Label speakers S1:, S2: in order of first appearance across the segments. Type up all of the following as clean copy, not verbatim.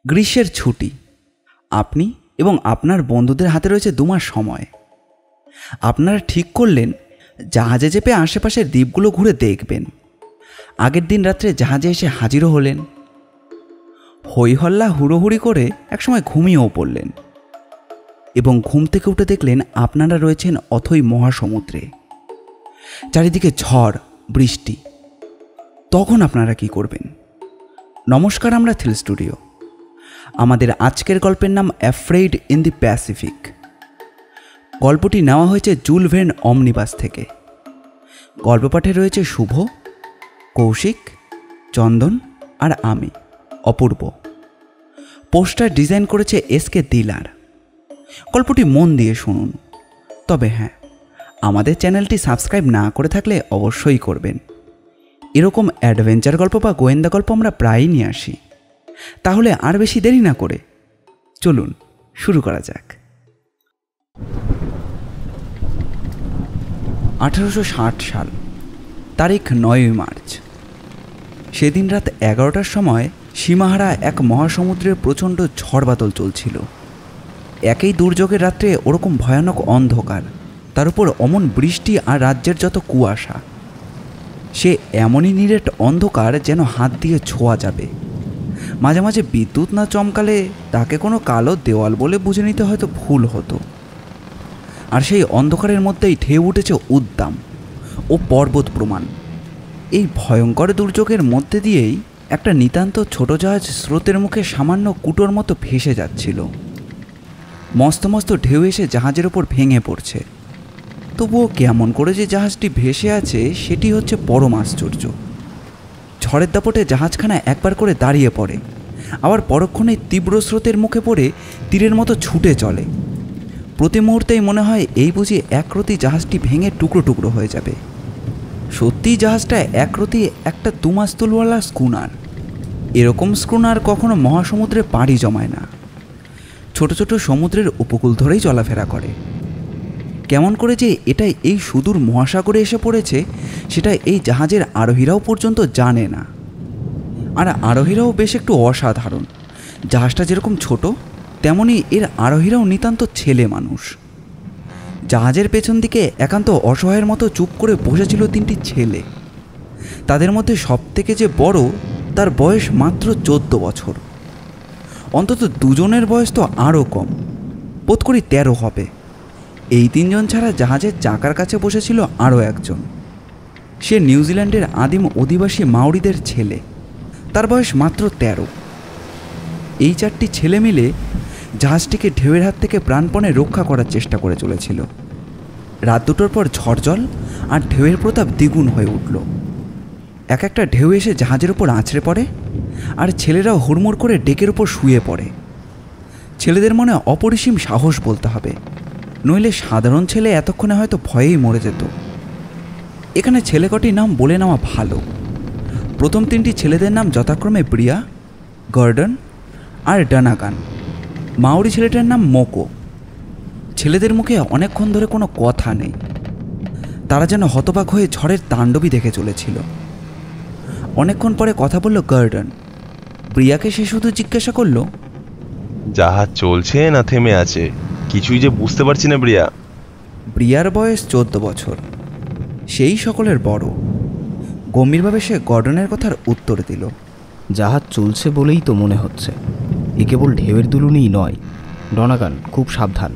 S1: গ্রীষ্মের ছুটি। আপনি এবং আপনার বন্ধুদের হাতে রয়েছে 2 মাস সময়। আপনারা ঠিক করলেন জাহাজে চেপে আশেপাশের দ্বীপগুলো ঘুরে দেখবেন। আগের দিন রাত্রে জাহাজে এসে হাজিরও হলেন। হইহল্লা হুড়োহুড়ি করে একসময় ঘুমিয়েও পড়লেন এবং ঘুম থেকে উঠে দেখলেন আপনারা রয়েছেন অথই মহাসমুদ্রে। চারিদিকে ঝড় বৃষ্টি। তখন আপনারা কি করবেন? নমস্কার, আমরা থ্রিল স্টুডিও। আমাদের আজকের গল্পের নাম অ্যাফ্রেইড ইন দি প্যাসিফিক। গল্পটি নেওয়া হয়েছে জুল ভের্ন অমনিবাস থেকে। গল্প পাঠে রয়েছে শুভ, কৌশিক, চন্দন আর আমি অপূর্ব। পোস্টার ডিজাইন করেছে এসকে দিলার। গল্পটি মন দিয়ে শুনুন। তবে হ্যাঁ, আমাদের চ্যানেলটি সাবস্ক্রাইব না করে থাকলে অবশ্যই করবেন। এরকম অ্যাডভেঞ্চার গল্প বা গোয়েন্দা গল্প আমরা প্রায়ই নিয়ে আসি। তাহলে আর বেশি দেরি না করে চলুন শুরু করা যাক। 1860 সাল, তারিখ 9 মার্চ। সেদিন রাত 11টার সময় সীমাহারা এক মহাসমুদ্রের প্রচণ্ড ঝড় বাদল চলছিল। একই দুর্যোগের রাত্রে ওরকম ভয়ানক অন্ধকার, তার উপর অমন বৃষ্টি আর রাজ্যের যত কুয়াশা। সে এমনই নিরেট অন্ধকার যেন হাত দিয়ে ছোঁয়া যাবে। মাঝে মাঝে বিদ্যুৎ না চমকালে তাকে কোনো কালো দেওয়াল বলে বুঝে নিতে হয়তো ভুল হতো। আর সেই অন্ধকারের মধ্যেই ঢেউ উঠেছে উদ্দাম ও পর্বত প্রমাণ। এই ভয়ঙ্কর দুর্যোগের মধ্যে দিয়েই একটা নিতান্ত ছোট জাহাজ স্রোতের মুখে সামান্য কুটোর মতো ভেসে যাচ্ছিল। মস্ত মস্ত ঢেউ এসে জাহাজের ওপর ভেঙে পড়ছে। তবুও কেমন করে যে জাহাজটি ভেসে আছে সেটি হচ্ছে পরম আশ্চর্য। ঝড়ের দাপটে জাহাজখানা একবার করে দাঁড়িয়ে পড়ে, আবার পরক্ষণেই তীব্র স্রোতের মুখে পড়ে তীরের মতো ছুটে চলে। প্রতি মুহূর্তেই মনে হয় এই বুঝি একরতি জাহাজটি ভেঙে টুকরো টুকরো হয়ে যাবে। সত্যিই জাহাজটা একরতি একটা 2 মাস্তুলওয়ালা স্কুনার। এরকম স্কুনার কখনো মহাসমুদ্রে পাড়ি জমায় না, ছোট ছোট সমুদ্রের উপকূল ধরেই চলাফেরা করে। কেমন করে যে এটাই এই সুদূর মহাসাগরে এসে পড়েছে সেটা এই জাহাজের আরোহীরাও পর্যন্ত জানে না। আর আরোহীরাও বেশ একটু অসাধারণ। জাহাজটা যেরকম ছোট তেমনি এর আরোহীরাও নিতান্ত ছেলে মানুষ। জাহাজের পেছন দিকে একান্ত অসহায়ের মতো চুপ করে বসেছিল 3টি ছেলে। তাদের মধ্যে সবথেকে যে বড় তার বয়স মাত্র 14 বছর। অন্তত 2 জনের বয়স তো আরও কম, বোধ করি 13 হবে। এই 3 জন ছাড়া জাহাজের চাকার কাছে বসেছিল আরও একজন। সে নিউজিল্যান্ডের আদিম অধিবাসী মাউরিদের ছেলে, তার বয়স মাত্র 13। এই 4টি ছেলে মিলে জাহাজটিকে ঢেউয়ের হাত থেকে প্রাণপণে রক্ষা করার চেষ্টা করে চলেছিল। রাত 2টোর পর ঝড় জল আর ঢেউয়ের প্রতাপ দ্বিগুণ হয়ে উঠল। এক একটা ঢেউ এসে জাহাজের ওপর আছড়ে পড়ে, আর ছেলেরাও হুড়মুড় করে ডেকের ওপর শুয়ে পড়ে। ছেলেদের মনে অপরিসীম সাহস বলতে হবে, নইলে সাধারণ ছেলে এতক্ষণে হয়তো ভয়েই মরে যেত। এখানে ছেলে কটির নাম বলে নেওয়া ভালো। প্রথম 3টি ছেলেদের নাম যথাক্রমে ব্রিয়া, গর্ডন আর ডানাগান। মাউরি ছেলেটার নাম মোকো। ছেলেদের মুখে অনেকক্ষণ ধরে কোনো কথা নেই। তারা যেন হতবাক হয়ে ঝড়ের তাণ্ডবই দেখে চলেছিল। অনেকক্ষণ পরে কথা বলল গর্ডন। ব্রিয়াকে সে শুধু জিজ্ঞাসা করল,
S2: জাহাজ চলছে না থেমে আছে? কিছুই যে বুঝতে পারছি না ব্রিয়া।
S1: ব্রিয়ার বয়স 14 বছর, সেই সকলের বড়। গম্ভীরভাবে সে গর্ডনের কথার উত্তর দিল,
S3: জাহাজ চলছে বলেই তো মনে হচ্ছে। এ কেবল ঢেউয়ের দুলুনিই নয়। ডনাগান, খুব সাবধান,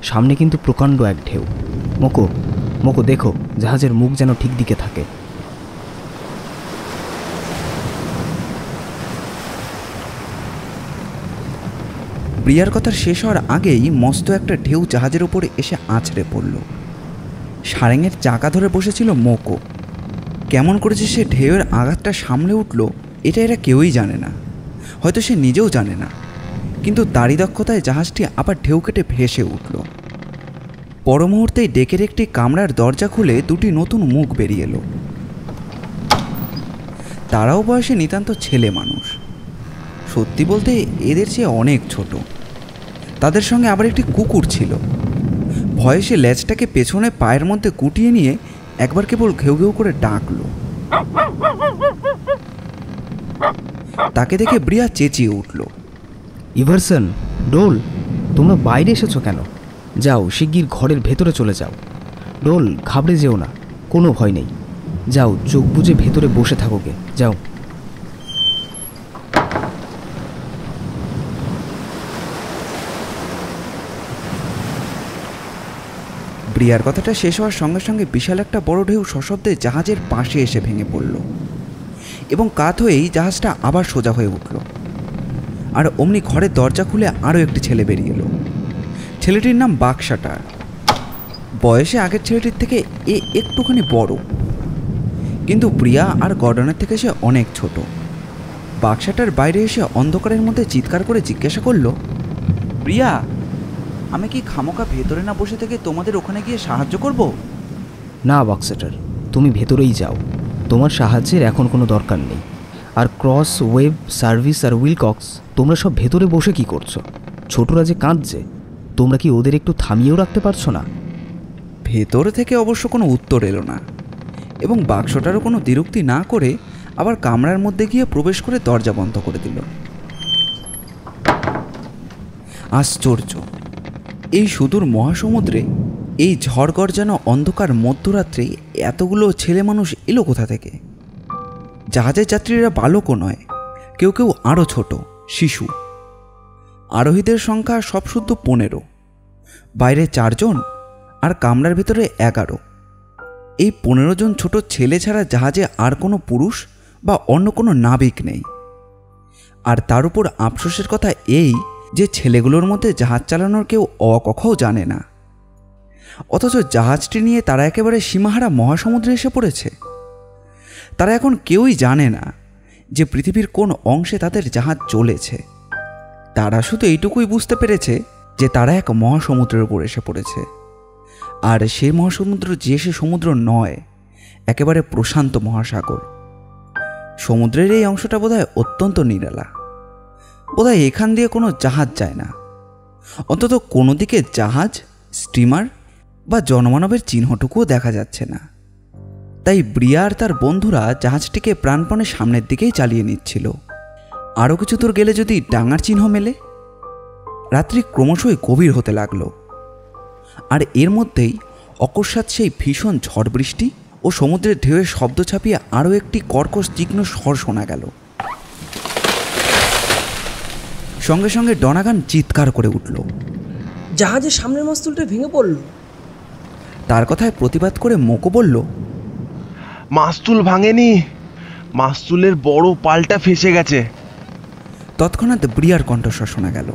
S3: সামনে কিন্তু প্রকাণ্ড এক ঢেউ। মোকো মোকো দেখো, জাহাজের মুখ যেন ঠিক দিকে থাকে।
S1: ব্রিয়ার কথা শেষ হওয়ার আগেই মস্ত একটা ঢেউ জাহাজের ওপরে এসে আছড়ে পড়ল। সারেঙের চাকা ধরে বসেছিল মোকো। কেমন করেছে সে ঢেউয়ের আঘাতটা সামলে উঠল এটা এরা কেউই জানে না, হয়তো সে নিজেও জানে না। কিন্তু তারই দক্ষতায় জাহাজটি আবার ঢেউ কেটে ভেসে উঠল। পর মুহূর্তেই ডেকের একটি কামরার দরজা খুলে 2টি নতুন মুখ বেরিয়ে এলো। তারাও বয়সে নিতান্ত ছেলে মানুষ। সত্যি বলতে এদের চেয়ে অনেক ছোট। তাদের সঙ্গে আবার একটি কুকুর ছিল। ভয়ে সে লেজটাকে পেছনে পায়ের মধ্যে গুটিয়ে নিয়ে একবার কেবল ঘেউ ঘেউ করে ডাকল। তাকে দেখে ব্রিয়া চেঁচিয়ে উঠল।
S3: ইভারসন, ডোল, তোমরা বাইরে এসেছো কেন? যাও, শিগগির ঘরের ভেতরে চলে যাও। ডোল, ঘাবড়ে যেও না, কোনো ভয় নেই। যাও, চোখ বুজে ভেতরে বসে থাকো গে, যাও।
S1: ব্রিয়ার কথাটা শেষ হওয়ার সঙ্গে সঙ্গে বিশাল একটা বড় ঢেউ সশব্দে জাহাজের পাশে এসে ভেঙে পড়ল এবং কাত হয়েই জাহাজটা আবার সোজা হয়ে উঠল। আর অমনি ঘরের দরজা খুলে আরও একটি ছেলে বেরিয়ে এলো। ছেলেটির নাম বাক্সাটার। বয়সে আগের ছেলেটির থেকে একটুখানি বড়, কিন্তু প্রিয়া আর গর্ডনের থেকে সে অনেক ছোট। বাক্সাটার বাইরে এসে অন্ধকারের মধ্যে চিৎকার করে জিজ্ঞাসা করলো, প্রিয়া, আমি কি খামোকা ভেতরে না বসে থেকে তোমাদের ওখানে গিয়ে সাহায্য করব?
S3: না বাক্সাটার, তুমি ভেতরেই যাও, তোমার সাহায্যের এখন কোনো দরকার নেই। আর ক্রস, ওয়েব, সার্ভিস আর উইলকক্স, তোমরা সব ভেতরে বসে কি করছো? ছোটরা যে কাঁদছে, তোমরা কি ওদের একটু থামিয়েও রাখতে পারছো না?
S1: ভেতর থেকে অবশ্য কোনো উত্তর এলো না এবং বাক্সটারও কোনো দ্বিরুক্তি না করে আবার কামরার মধ্যে গিয়ে প্রবেশ করে দরজা বন্ধ করে দিল। আশ্চর্য, এই সুদূর মহাসমুদ্রে এই ঝড় গর্জানো অন্ধকার মধ্যরাত্রে এতগুলো ছেলে মানুষ এলো কোথা থেকে? জাহাজের যাত্রীরা বালকও নয়, কেউ কেউ আরও ছোট, শিশু। আরোহীদের সংখ্যা সব শুদ্ধ 15, বাইরে 4 জন আর কামরার ভেতরে 11। এই 15 জন ছোট ছেলে ছাড়া জাহাজে আর কোনো পুরুষ বা অন্য কোনো নাবিক নেই। আর তার উপর আফসোসের কথা এই যে ছেলেগুলোর মধ্যে জাহাজ চালানোর কেউ অকখাও জানে না, অথচ জাহাজটি নিয়ে তারা একেবারে সীমাহারা মহাসমুদ্রে এসে পড়েছে। তারা এখন কেউই জানে না যে পৃথিবীর কোন অংশে তাদের জাহাজ চলেছে। তারা শুধু এইটুকুই বুঝতে পেরেছে যে তারা এক মহাসমুদ্রের উপর এসে পড়েছে, আর সেই মহাসমুদ্র যে সে সমুদ্র নয়, একেবারে প্রশান্ত মহাসাগর। সমুদ্রের এই অংশটা বোধহয় অত্যন্ত নিরালা। বোধহয় এখান দিয়ে কোনো জাহাজ যায় না, অন্তত কোনো দিকে জাহাজ, স্টিমার বা জনমানবের চিহ্নটুকুও দেখা যাচ্ছে না। তাই ব্রিয়া আর তার বন্ধুরা জাহাজটিকে প্রাণপণে সামনের দিকেই চালিয়ে নিচ্ছিল। আরও কিছু দূর গেলে যদি ডাঙার চিহ্ন মেলে। রাত্রি ক্রমশই গভীর হতে লাগলো, আর এর মধ্যেই অকস্মাৎ সেই ভীষণ ঝড় বৃষ্টি ও সমুদ্রের ঢেউয়ের শব্দ ছাপিয়ে আরও একটি কর্কশ তীক্ষ্ণ স্বর শোনা গেল। সঙ্গে সঙ্গে ডনাগান চিৎকার করে উঠল,
S4: জাহাজের সামনের মাস্তুলটা ভেঙে পড়ল।
S1: তার কথায় প্রতিবাদ করে মোকো বলল,
S2: মাস্তুল ভাঙেনি, মাস্তুলের বড় পালটা ফেসে গেছে।
S1: তৎক্ষণাৎ ব্রিয়ার কণ্ঠস্বর শোনা গেল,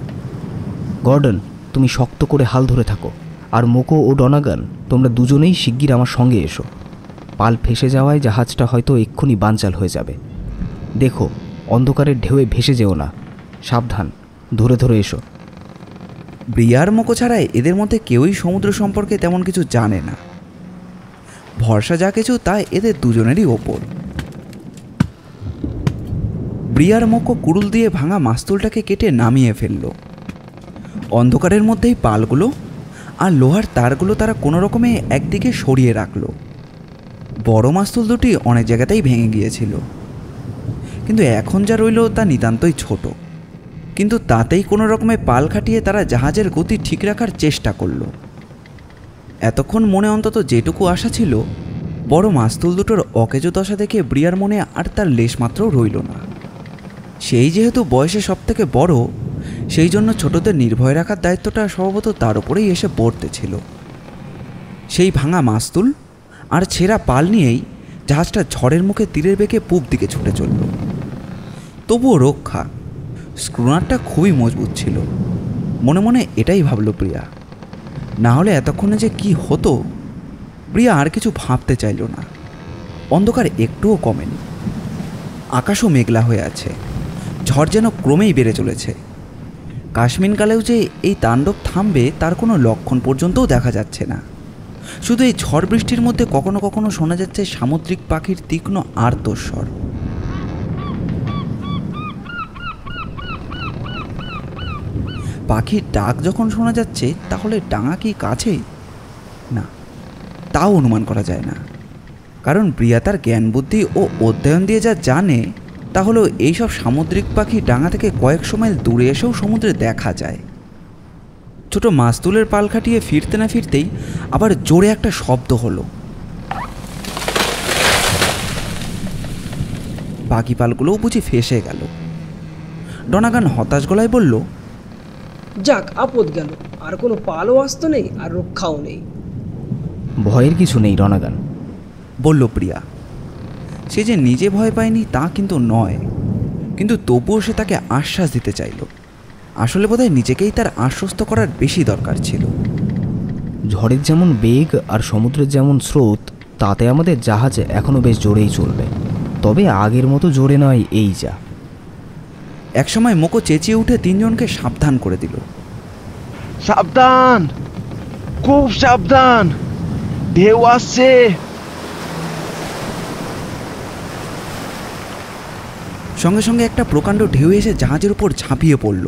S3: গর্ডন, তুমি শক্ত করে হাল ধরে থাকো, আর মোকো ও ডনাগান, তোমরা দুজনেই শিগগির আমার সঙ্গে এসো। পাল ফেসে যাওয়ায় জাহাজটা হয়তো এক্ষুনি বানচাল হয়ে যাবে। দেখো, অন্ধকারের ঢেউয়ে ভেসে যেও না, সাবধান, ধরে ধরে এসো।
S1: ব্রিয়ার মোকো ছাড়াই এদের মধ্যে কেউই সমুদ্র সম্পর্কে তেমন কিছু জানে না। ভরসা যা কিছু তা এদের দুজনেরই ওপর। ব্রিয়ার মোকো কুড়ুল দিয়ে ভাঙা মাস্তুলটাকে কেটে নামিয়ে ফেলল। অন্ধকারের মধ্যেই পালগুলো আর লোহার তারগুলো তারা কোনো রকমে একদিকে সরিয়ে রাখল। বড় মাস্তুল দুটি অনেক জায়গাতেই ভেঙে গিয়েছিল, কিন্তু এখন যা রইল তা নিতান্তই ছোট। কিন্তু তাতেই কোনো রকমে পাল খাটিয়ে তারা জাহাজের গতি ঠিক রাখার চেষ্টা করল। এতক্ষণ মনে অন্তত যেটুকু আশা ছিল, বড় মাস্তুল দুটোর অকেজো দশা দেখে ব্রিয়ার মনে আর তার লেশমাত্রও রইল না। সেই যেহেতু বয়সে সব থেকে বড়, সেই জন্য ছোটদের নির্ভয় রাখার দায়িত্বটা স্বভাবত তার উপরেই এসে পড়তেছিল। সেই ভাঙা মাস্তুল আর ছেঁড়া পাল নিয়েই জাহাজটা ঝড়ের মুখে তীরের বেগে পূব দিকে ছুটে চলল। তবুও রক্ষা, স্ক্রুনারটা খুবই মজবুত ছিল। মনে মনে এটাই ভাবল প্রিয়া। না হলে এতক্ষণে যে কি হতো। প্রিয়া আর কিছু ভাবতে চাইল না। অন্ধকার একটুও কমেনি, আকাশও মেঘলা হয়ে আছে, ঝড় যেন ক্রমেই বেড়ে চলেছে। কাশ্মীরকালেও যে এই তাণ্ডব থামবে তার কোনো লক্ষণ পর্যন্তও দেখা যাচ্ছে না। শুধু এই ঝড় বৃষ্টির মধ্যে কখনো কখনো শোনা যাচ্ছে সামুদ্রিক পাখির তীক্ষ্ণ আর্তস্বর। পাখির ডাক যখন শোনা যাচ্ছে, তাহলে ডাঙা কি কাছেই? না, তাও অনুমান করা যায় না, কারণ প্রিয়া তার জ্ঞান বুদ্ধি ও অধ্যয়ন দিয়ে যা জানে তা হলো এইসব সামুদ্রিক পাখি ডাঙা থেকে কয়েকশো মাইল দূরে এসেও সমুদ্রে দেখা যায়। ছোট মাস্তুলের পাল খাটিয়ে ফিরতে না ফিরতেই আবার জোরে একটা শব্দ হলো। বাকি পালগুলোও বুঝি ফেসে গেল। ডনাগান হতাশ গলায় বলল,
S4: যাক, আপদ গেল। আর কোনো পালও আসতো নেই, আর রক্ষাও নেই।
S3: ভয়ের কিছু নেই ডনাগান,
S1: বলল প্রিয়া। সে যে নিজে ভয় পায়নি তা কিন্তু নয়, কিন্তু তবুও সে তাকে আশ্বাস দিতে চাইল। আসলে বোধহয় নিজেকেই তার আশ্বস্ত করার বেশি দরকার ছিল।
S3: ঝড়ের যেমন বেগ আর সমুদ্রের যেমন স্রোত, তাতে আমাদের জাহাজ এখনও বেশ জোরেই চলবে, তবে আগের মতো জোরে নয়, এই যা।
S1: একসময় মোকো চেঁচিয়ে উঠে তিনজনকে সাবধান করে দিল।
S2: সাবধান, খুব সাবধান, ঢেউ আসছে।
S1: সঙ্গে সঙ্গে একটা প্রকাণ্ড ঢেউ এসে জাহাজের উপর ঝাঁপিয়ে পড়ল।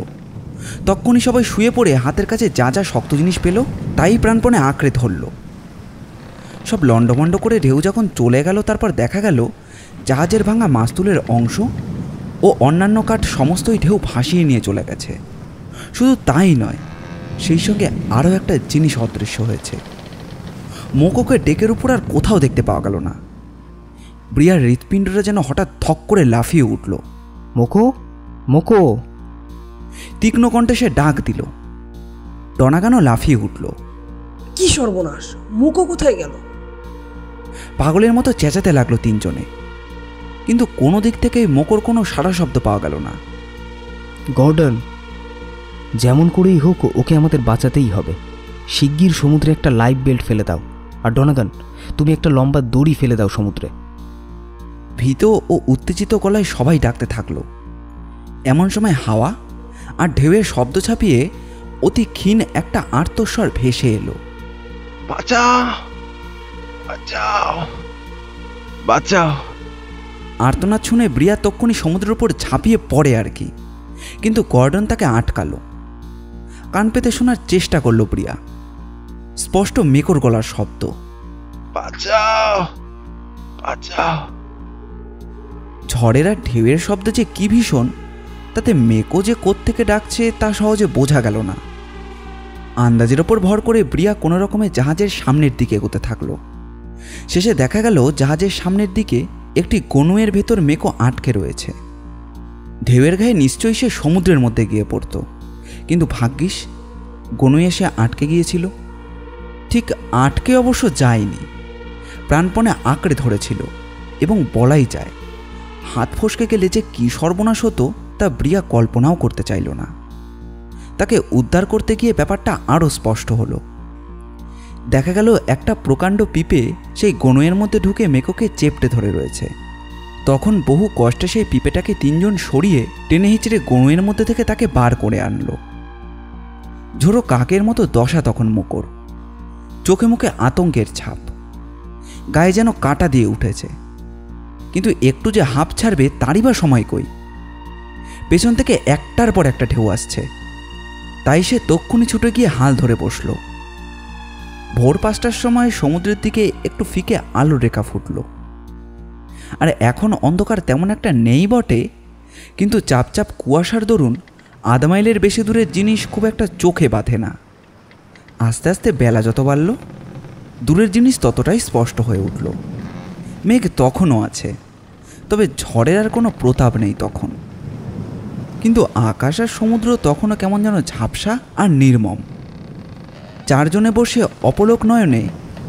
S1: তক্ষুনি সবাই শুয়ে পড়ে হাতের কাছে যা যা শক্ত জিনিস পেল তাই প্রাণপণে আঁকড়ে ধরল। সব লণ্ডভণ্ড করে ঢেউ যখন চলে গেল, তারপর দেখা গেল জাহাজের ভাঙা মাস্তুলের অংশ ও অন্যান্য কাঠ সমস্তই ঢেউ ভাসিয়ে নিয়ে চলে গেছে। শুধু তাই নয়, সেই সঙ্গে আরও একটা জিনিস অদৃশ্য হয়েছে। মোকোকে ডেকের উপর আর কোথাও দেখতে পাওয়া গেল না। ব্রিয়ার হৃৎপিণ্ডটা যেন হঠাৎ থক করে লাফিয়ে উঠল।
S3: মোকো, মোকো!
S1: তীক্ষ্ণ কণ্ঠে সে ডাক দিল। ডনাগানও লাফিয়ে উঠল।
S4: কি সর্বনাশ! মুখো কোথায় গেল?
S1: পাগলের মতো চেঁচাতে লাগলো তিনজনে, কিন্তু কোনো দিক থেকেই মোকোর কোনো সাড়া শব্দ পাওয়া গেল না।
S3: গর্ডন, যেমন করেই হোক ওকে আমাদের বাঁচাতেই হবে। শিগগির সমুদ্রে একটা লাইফ বেল্ট ফেলে দাও, আর ডনাগান, তুমি একটা লম্বা দড়ি ফেলে দাও সমুদ্রে।
S1: ভীত ও উত্তেজিত গলায় সবাই ডাকতে থাকলো। এমন সময় হাওয়া আর ঢেউয়ের শব্দ ছাপিয়ে অতি ক্ষীণ একটা আর্তস্বর ভেসে এলো।
S2: বাঁচাও, বাঁচাও, বাঁচাও!
S1: আর্তনাদ শুনে ব্রিয়া তক্ষুনি সমুদ্রের উপর ঝাঁপিয়ে পড়ে আর কি, কিন্তু গর্ডন তাকে আটকালো। কান পেতে শোনার চেষ্টা করলো ব্রিয়া। স্পষ্ট মেকর গলার শব্দ,
S2: বাঁচাও, বাঁচাও!
S1: ঝড়ের আর ঢেউয়ের শব্দ যে কি ভীষণ, তাতে মেকো যে কোত্থেকে ডাকছে তা সহজে বোঝা গেল না। আন্দাজের ওপর ভর করে ব্রিয়া কোনো রকমে জাহাজের সামনের দিকে এগোতে থাকলো। শেষে দেখা গেল জাহাজের সামনের দিকে একটি গনুয়ের ভেতর মেকো আটকে রয়েছে। ঢেউয়ের গায়ে নিশ্চয়ই সে সমুদ্রের মধ্যে গিয়ে পড়ত, কিন্তু ভাগ্যিস গনুয়ে সে আটকে গিয়েছিল। ঠিক আটকে অবশ্য যায়নি, প্রাণপণে আঁকড়ে ধরেছিল, এবং বলাই যায় হাত ফসকে গেলে যে কী সর্বনাশ হতো তা ব্রিয়া কল্পনাও করতে চাইল না। তাকে উদ্ধার করতে গিয়ে ব্যাপারটা আরও স্পষ্ট হলো। দেখা গেল একটা প্রকাণ্ড পিপে সেই গনুয়ের মধ্যে ঢুকে মেকোকে চেপটে ধরে রয়েছে। তখন বহু কষ্টে সেই পিপেটাকে তিনজন সরিয়ে টেনে হিচড়ে গনুয়ের মধ্যে থেকে তাকে বার করে আনলো। ঝোড়ো কাকের মতো দশা তখন মোকর, চোখে মুখে আতঙ্কের ছাপ, গায়ে যেন কাঁটা দিয়ে উঠেছে, কিন্তু একটু যে হাঁপ ছাড়বে তারই বা সময় কই। পেছন থেকে একটার পর একটা ঢেউ আসছে, তাই সে তক্ষুনি ছুটে গিয়ে হাল ধরে বসল। ভোর 5টার সময় সমুদ্রের দিকে একটু ফিকে আলোর রেখা ফুটল। আর এখন অন্ধকার তেমন একটা নেই বটে, কিন্তু চাপচাপ কুয়াশার দরুন আধা মাইলের বেশি দূরের জিনিস খুব একটা চোখে বাঁধে না। আস্তে আস্তে বেলা যত বাড়ল, দূরের জিনিস ততটাই স্পষ্ট হয়ে উঠল। মেঘ তখনও আছে, তবে ঝড়ের আর কোনো প্রতাপ নেই তখন। কিন্তু আকাশ আর সমুদ্র তখনও কেমন যেন ঝাপসা আর নির্মম। চারজনে বসে অপলক নয়নে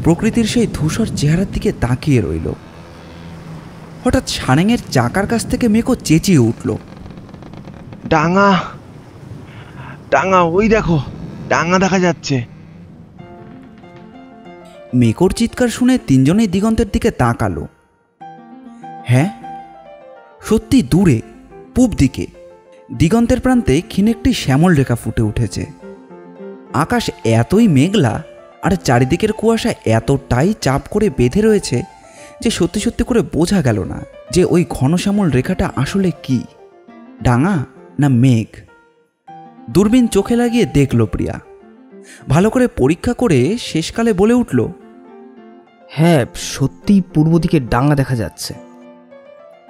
S1: প্রকৃতির সেই ধূসর চেহারার দিকে তাকিয়ে রইল। হঠাৎ সারেঙের চাকার কাছ থেকে মেকো চেঁচিয়ে উঠল,
S2: ডাঙা, ডাঙা! ওই দেখো, ডাঙা দেখা যাচ্ছে।
S1: মেকোর চিৎকার শুনে তিনজনেই দিগন্তের দিকে তাকালো। হ্যাঁ, সত্যি দূরে পূব দিকে দিগন্তের প্রান্তে ক্ষীণ একটি শ্যামল রেখা ফুটে উঠেছে। আকাশ এতই মেঘলা আর চারিদিকের কুয়াশা এতটাই চাপ করে বেঁধে রয়েছে যে সত্যি সত্যি করে বোঝা গেল না যে ওই ঘন শ্যামল রেখাটা আসলে কি, ডাঙা না মেঘ। দূরবীন চোখে লাগিয়ে দেখল প্রিয়া। ভালো করে পরীক্ষা করে শেষকালে বলে উঠল,
S3: হ্যাঁ, সত্যিই পূর্ব দিকে ডাঙা দেখা যাচ্ছে।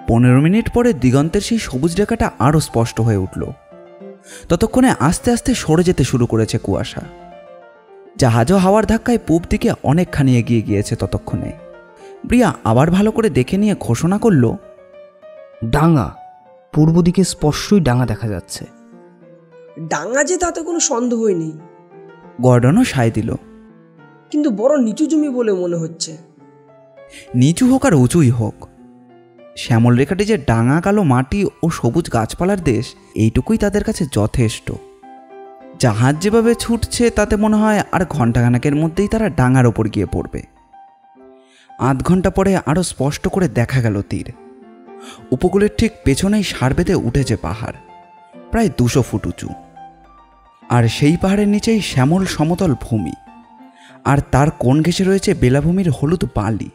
S1: 15 মিনিট পরে দিগন্তের সেই সবুজ রেখাটা আরও স্পষ্ট হয়ে উঠল। ততক্ষণে আস্তে আস্তে সরে যেতে শুরু করেছে কুয়াশা। জাহাজও হাওয়ার ধাক্কায় পূব দিকে অনেকখানি এগিয়ে গিয়েছে। ততক্ষণে প্রিয়া আবার ভালো করে দেখে নিয়ে ঘোষণা করল,
S3: ডাঙা, পূর্ব দিকে স্পষ্টই ডাঙা দেখা যাচ্ছে।
S4: ডাঙা যে তাতে কোনো সন্দেহই নেই।
S1: গর্ডনও সায় দিল।
S4: কিন্তু বড় নিচু জমি বলে মনে হচ্ছে।
S1: নিচু হোক আর উঁচুই হোক, শ্যামল রেখাটি যে ডাঙা কালো মাটি ও সবুজ গাছপালার দেশ, এইটুকুই তাদের কাছে যথেষ্ট। জাহাজ যেভাবে ছুটছে তাতে মনে হয় আর ঘণ্টাখানেকের মধ্যেই তারা ডাঙার ওপর গিয়ে পড়বে। আধ ঘন্টা পরে আরও স্পষ্ট করে দেখা গেল তীর। উপকূলের ঠিক পেছনেই সার বেঁধে উঠেছে পাহাড়, প্রায় 200 ফুট উঁচু। আর সেই পাহাড়ের নিচেই শ্যামল সমতল ভূমি, আর তার কোণ ঘেঁষে রয়েছে বেলাভূমির হলুদ বালি।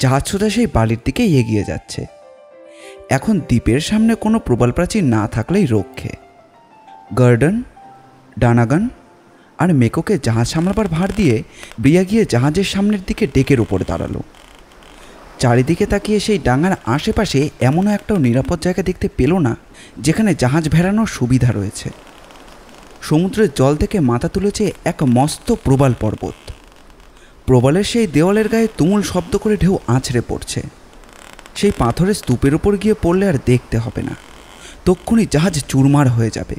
S1: জাহাজ সোজা সেই বালির দিকেই এগিয়ে যাচ্ছে। এখন দ্বীপের সামনে কোনো প্রবল প্রাচীর না থাকলেই রক্ষে। গর্ডন, ডানাগান আর মেকোকে জাহাজ সামলাবার ভার দিয়ে ব্রিয়া গিয়ে জাহাজের সামনের দিকে ডেকের উপরে দাঁড়ালো। চারিদিকে তাকিয়ে সেই ডাঙার আশেপাশে এমনও একটাও নিরাপদ জায়গা দেখতে পেল না যেখানে জাহাজ ভেড়ানোর সুবিধা রয়েছে। সমুদ্রের জল থেকে মাথা তুলেছে এক মস্ত প্রবাল পর্বত। প্রবালের সেই দেওয়ালের গায়ে তুমুল শব্দ করে ঢেউ আছড়ে পড়ছে। সেই পাথরের স্তূপের উপর গিয়ে পড়লে আর দেখতে হবে না, তক্ষুনি জাহাজ চুরমার হয়ে যাবে।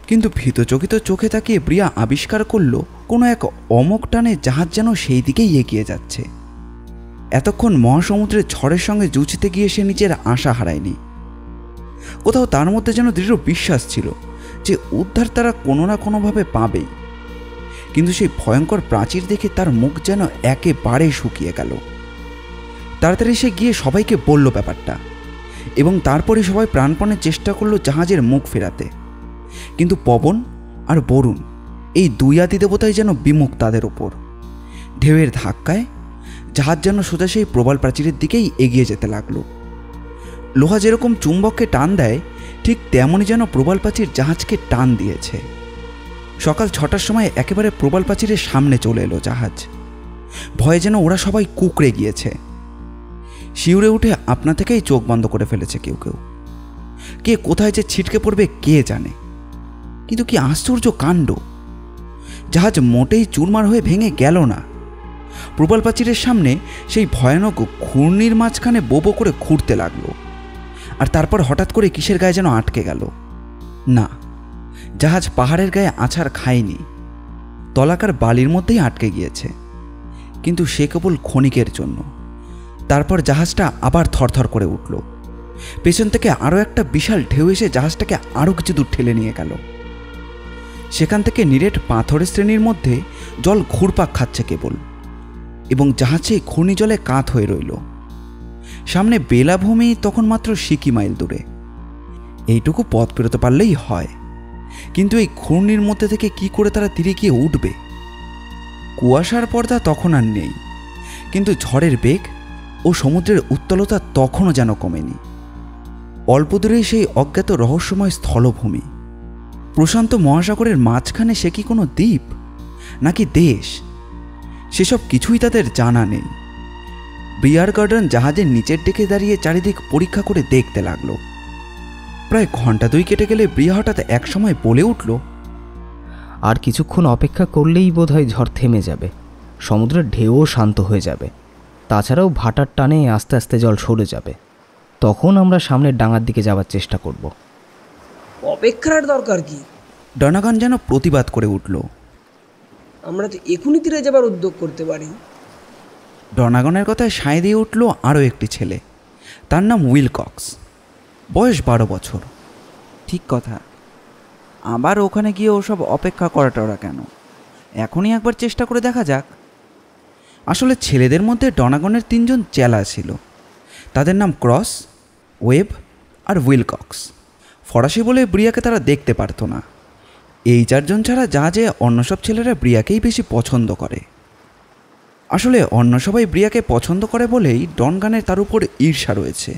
S1: কিন্তু ভীতচকিত চোখে তাকিয়ে ব্রিয়া আবিষ্কার করল কোনো এক অমোঘ টানে জাহাজ যেন সেই দিকেই এগিয়ে যাচ্ছে। এতক্ষণ মহাসমুদ্রের ঝড়ের সঙ্গে জুঝতে গিয়ে সে নিজের আশা হারায়নি। কোথাও তার মধ্যে যেন দৃঢ় বিশ্বাস ছিল যে উদ্ধার তারা কোনো না কোনোভাবে পাবেই। কিন্তু সেই ভয়ঙ্কর প্রাচীর দেখে তার মুখ যেন একেবারে শুকিয়ে গেল। তাড়াতাড়ি সে গিয়ে সবাইকে বলল ব্যাপারটা, এবং তারপরে সবাই প্রাণপণে চেষ্টা করলো জাহাজের মুখ ফেরাতে। কিন্তু পবন আর বরুণ, এই দুই আদি দেবতাই যেন বিমুখ তাদের ওপর। ঢেউয়ের ধাক্কায় জাহাজ যেন সোজা সেই প্রবাল প্রাচীরের দিকেই এগিয়ে যেতে লাগলো। লোহা যেরকম চুম্বককে টান দেয়, ঠিক তেমনই যেন প্রবাল প্রাচীর জাহাজকে টান দিয়েছে। সকাল 6টার সময় একেবারে প্রবাল প্রাচীরের সামনে চলে এলো জাহাজ। ভয়ে যেন ওরা সবাই কুঁকড়ে গিয়েছে। শিউরে উঠে আপনা থেকেই চোখ বন্ধ করে ফেলেছে কেউ কেউ। কে কোথায় যে ছিটকে পড়বে কে জানে। কিন্তু কি আশ্চর্য কাণ্ড, জাহাজ মোটেই চুরমার হয়ে ভেঙে গেল না। প্রবাল প্রাচীরের সামনে সেই ভয়ানক ঘূর্ণির মাঝখানে বোবো করে ঘুরতে লাগলো। আর তারপর হঠাৎ করে কিসের গায়ে যেন আটকে গেল। না, জাহাজ পাহাড়ের গায়ে আছাড় খায়নি, তলাকার বালির মধ্যেই আটকে গিয়েছে। কিন্তু সে কেবল ক্ষণিকের জন্য। তারপর জাহাজটা আবার থরথর করে উঠল। পেছন থেকে আরও একটা বিশাল ঢেউ এসে জাহাজটাকে আরও কিছু দূর ঠেলে নিয়ে গেল। সেখান থেকে নিরেট পাথরের শ্রেণীর মধ্যে জল ঘুরপাক খাচ্ছে কেবল, এবং জাহাজ সেই ঘূর্ণিজলে কাত হয়ে রইল। সামনে বেলাভূমি তখন মাত্র সিকি মাইল দূরে। এইটুকু পথ পেরোতে পারলেই হয়, কিন্তু এই ঘূর্ণির মধ্যে থেকে কি করে তারা তীরে গিয়ে উঠবে? কুয়াশার পর্দা তখন আর নেই, কিন্তু ঝড়ের বেগ ও সমুদ্রের উত্তলতা তখনও যেন কমেনি। অল্প দূরেই সেই অজ্ঞাত রহস্যময় স্থলভূমি। প্রশান্ত মহাসাগরের মাঝখানে সে কি কোনো দ্বীপ নাকি দেশ, সেসব কিছুই তাদের জানা নেই। বিয়ার গার্ডেন জাহাজের নিচের দিকে দাঁড়িয়ে চারিদিক পরীক্ষা করে দেখতে লাগলো। প্রায় ঘন্টা 2 কেটে গেলে ব্রিয়া হঠাৎ একসময় বলে উঠল,
S3: আর কিছুক্ষণ অপেক্ষা করলেই বোধহয় ঝড় থেমে যাবে, সমুদ্রের ঢেউও শান্ত হয়ে যাবে। তাছাড়াও ভাটার টানে আস্তে আস্তে জল সরে যাবে। তখন আমরা সামনের ডাঙার দিকে যাওয়ার চেষ্টা করব।
S4: অপেক্ষার দরকার কি?
S1: ডনাগান যেন প্রতিবাদ করে উঠল।
S4: আমরা তো এখনই তীরে যাবার উদ্যোগ করতে পারি।
S1: ডনাগনের কথায় সায় দিয়ে উঠল আরও একটি ছেলে। তার নাম উইলকক্স, বয়স 12 বছর। ঠিক কথা, আবার ওখানে গিয়ে ওসব অপেক্ষা করাটা ওরা কেন? এখনই একবার চেষ্টা করে দেখা যাক। আসলে ছেলেদের মধ্যে ডনাগনের 3 জন চেলা ছিল। তাদের নাম ক্রস, ওয়েব আর উইলকক্স। ফরাসি বলে ব্রিয়াকে তারা দেখতে পারত না। এই 4 জন ছাড়া জাহাজে অন্য সব ছেলেরা ব্রিয়াকেই বেশি পছন্দ করে। আসলে অন্য সবাই ব্রিয়াকে পছন্দ করে বলেই ডনগানের তার উপর ঈর্ষা রয়েছে।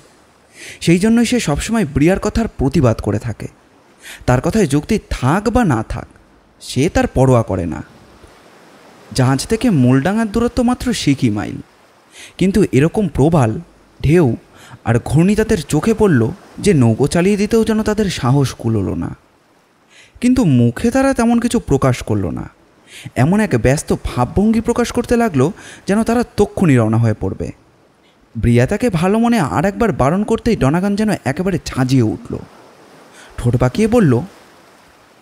S1: সেই জন্যই সে সবসময় ব্রিয়ার কথার প্রতিবাদ করে থাকে। তার কথায় যুক্তি থাক বা না থাক, সে তার পরোয়া করে না। জাহাজ থেকে মূলডাঙার দূরত্ব মাত্র সিকি মাইল, কিন্তু এরকম প্রবাল, ঢেউ আর ঘূর্ণি তাদের চোখে পড়ল যে নৌকো চালিয়ে দিতেও যেন তাদের সাহস কুলোলো না। কিন্তু মুখে তারা তেমন কিছু প্রকাশ করল না, এমন এক ব্যস্ত ভাবভঙ্গি প্রকাশ করতে লাগলো যেন তারা তক্ষুনি রওনা হয়ে পড়বে। ব্রিয়া তাকে ভালো মনে আর একবার বারণ করতেই ডনাগান যেন একেবারে ঝাঁঝিয়ে উঠল। ঠোঁট বাঁকিয়ে বলল,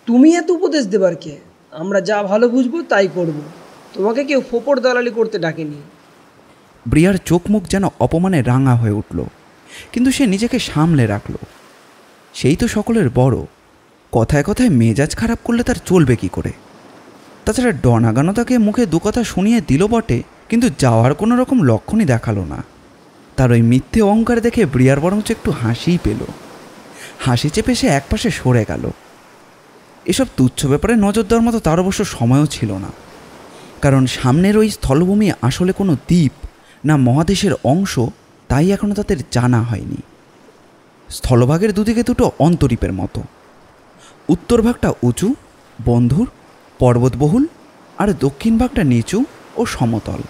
S4: তুমি এত উপদেশ দেবার কে? আমরা যা ভালো বুঝবো তাই করব। তোমাকে কেউ ফোপর দালালি করতে ডাকেনি।
S1: ব্রিয়ার চোখ মুখ যেন অপমানে রাঙা হয়ে উঠল, কিন্তু সে নিজেকে সামলে রাখল। সেই তো সকলের বড়, কথায় কথায় মেজাজ খারাপ করলে তার চলবে কি করে? তাছাড়া ডনাগানও তাকে মুখে দু কথা শুনিয়ে দিল বটে, কিন্তু যাওয়ার কোনো রকম লক্ষণই দেখালো না। তার ওই মিথ্যে অহংকার দেখে ব্রিয়ার বরঞ্চ একটু হাসিই পেল। হাসি চেপে সে একপাশে সরে গেল। এসব তুচ্ছ ব্যাপারে নজর দেওয়ার মতো তার অবশ্য সময়ও ছিল না, কারণ সামনের ওই স্থলভূমি আসলে কোনো দ্বীপ না মহাদেশের অংশ তাই এখনও তাদের জানা হয়নি। স্থলভাগের দুদিকে দুটো অন্তরীপের মতো, উত্তর ভাগটা উঁচু বন্ধুর পর্বতবহুল, আর দক্ষিণ ভাগটা নিচু ও সমতল।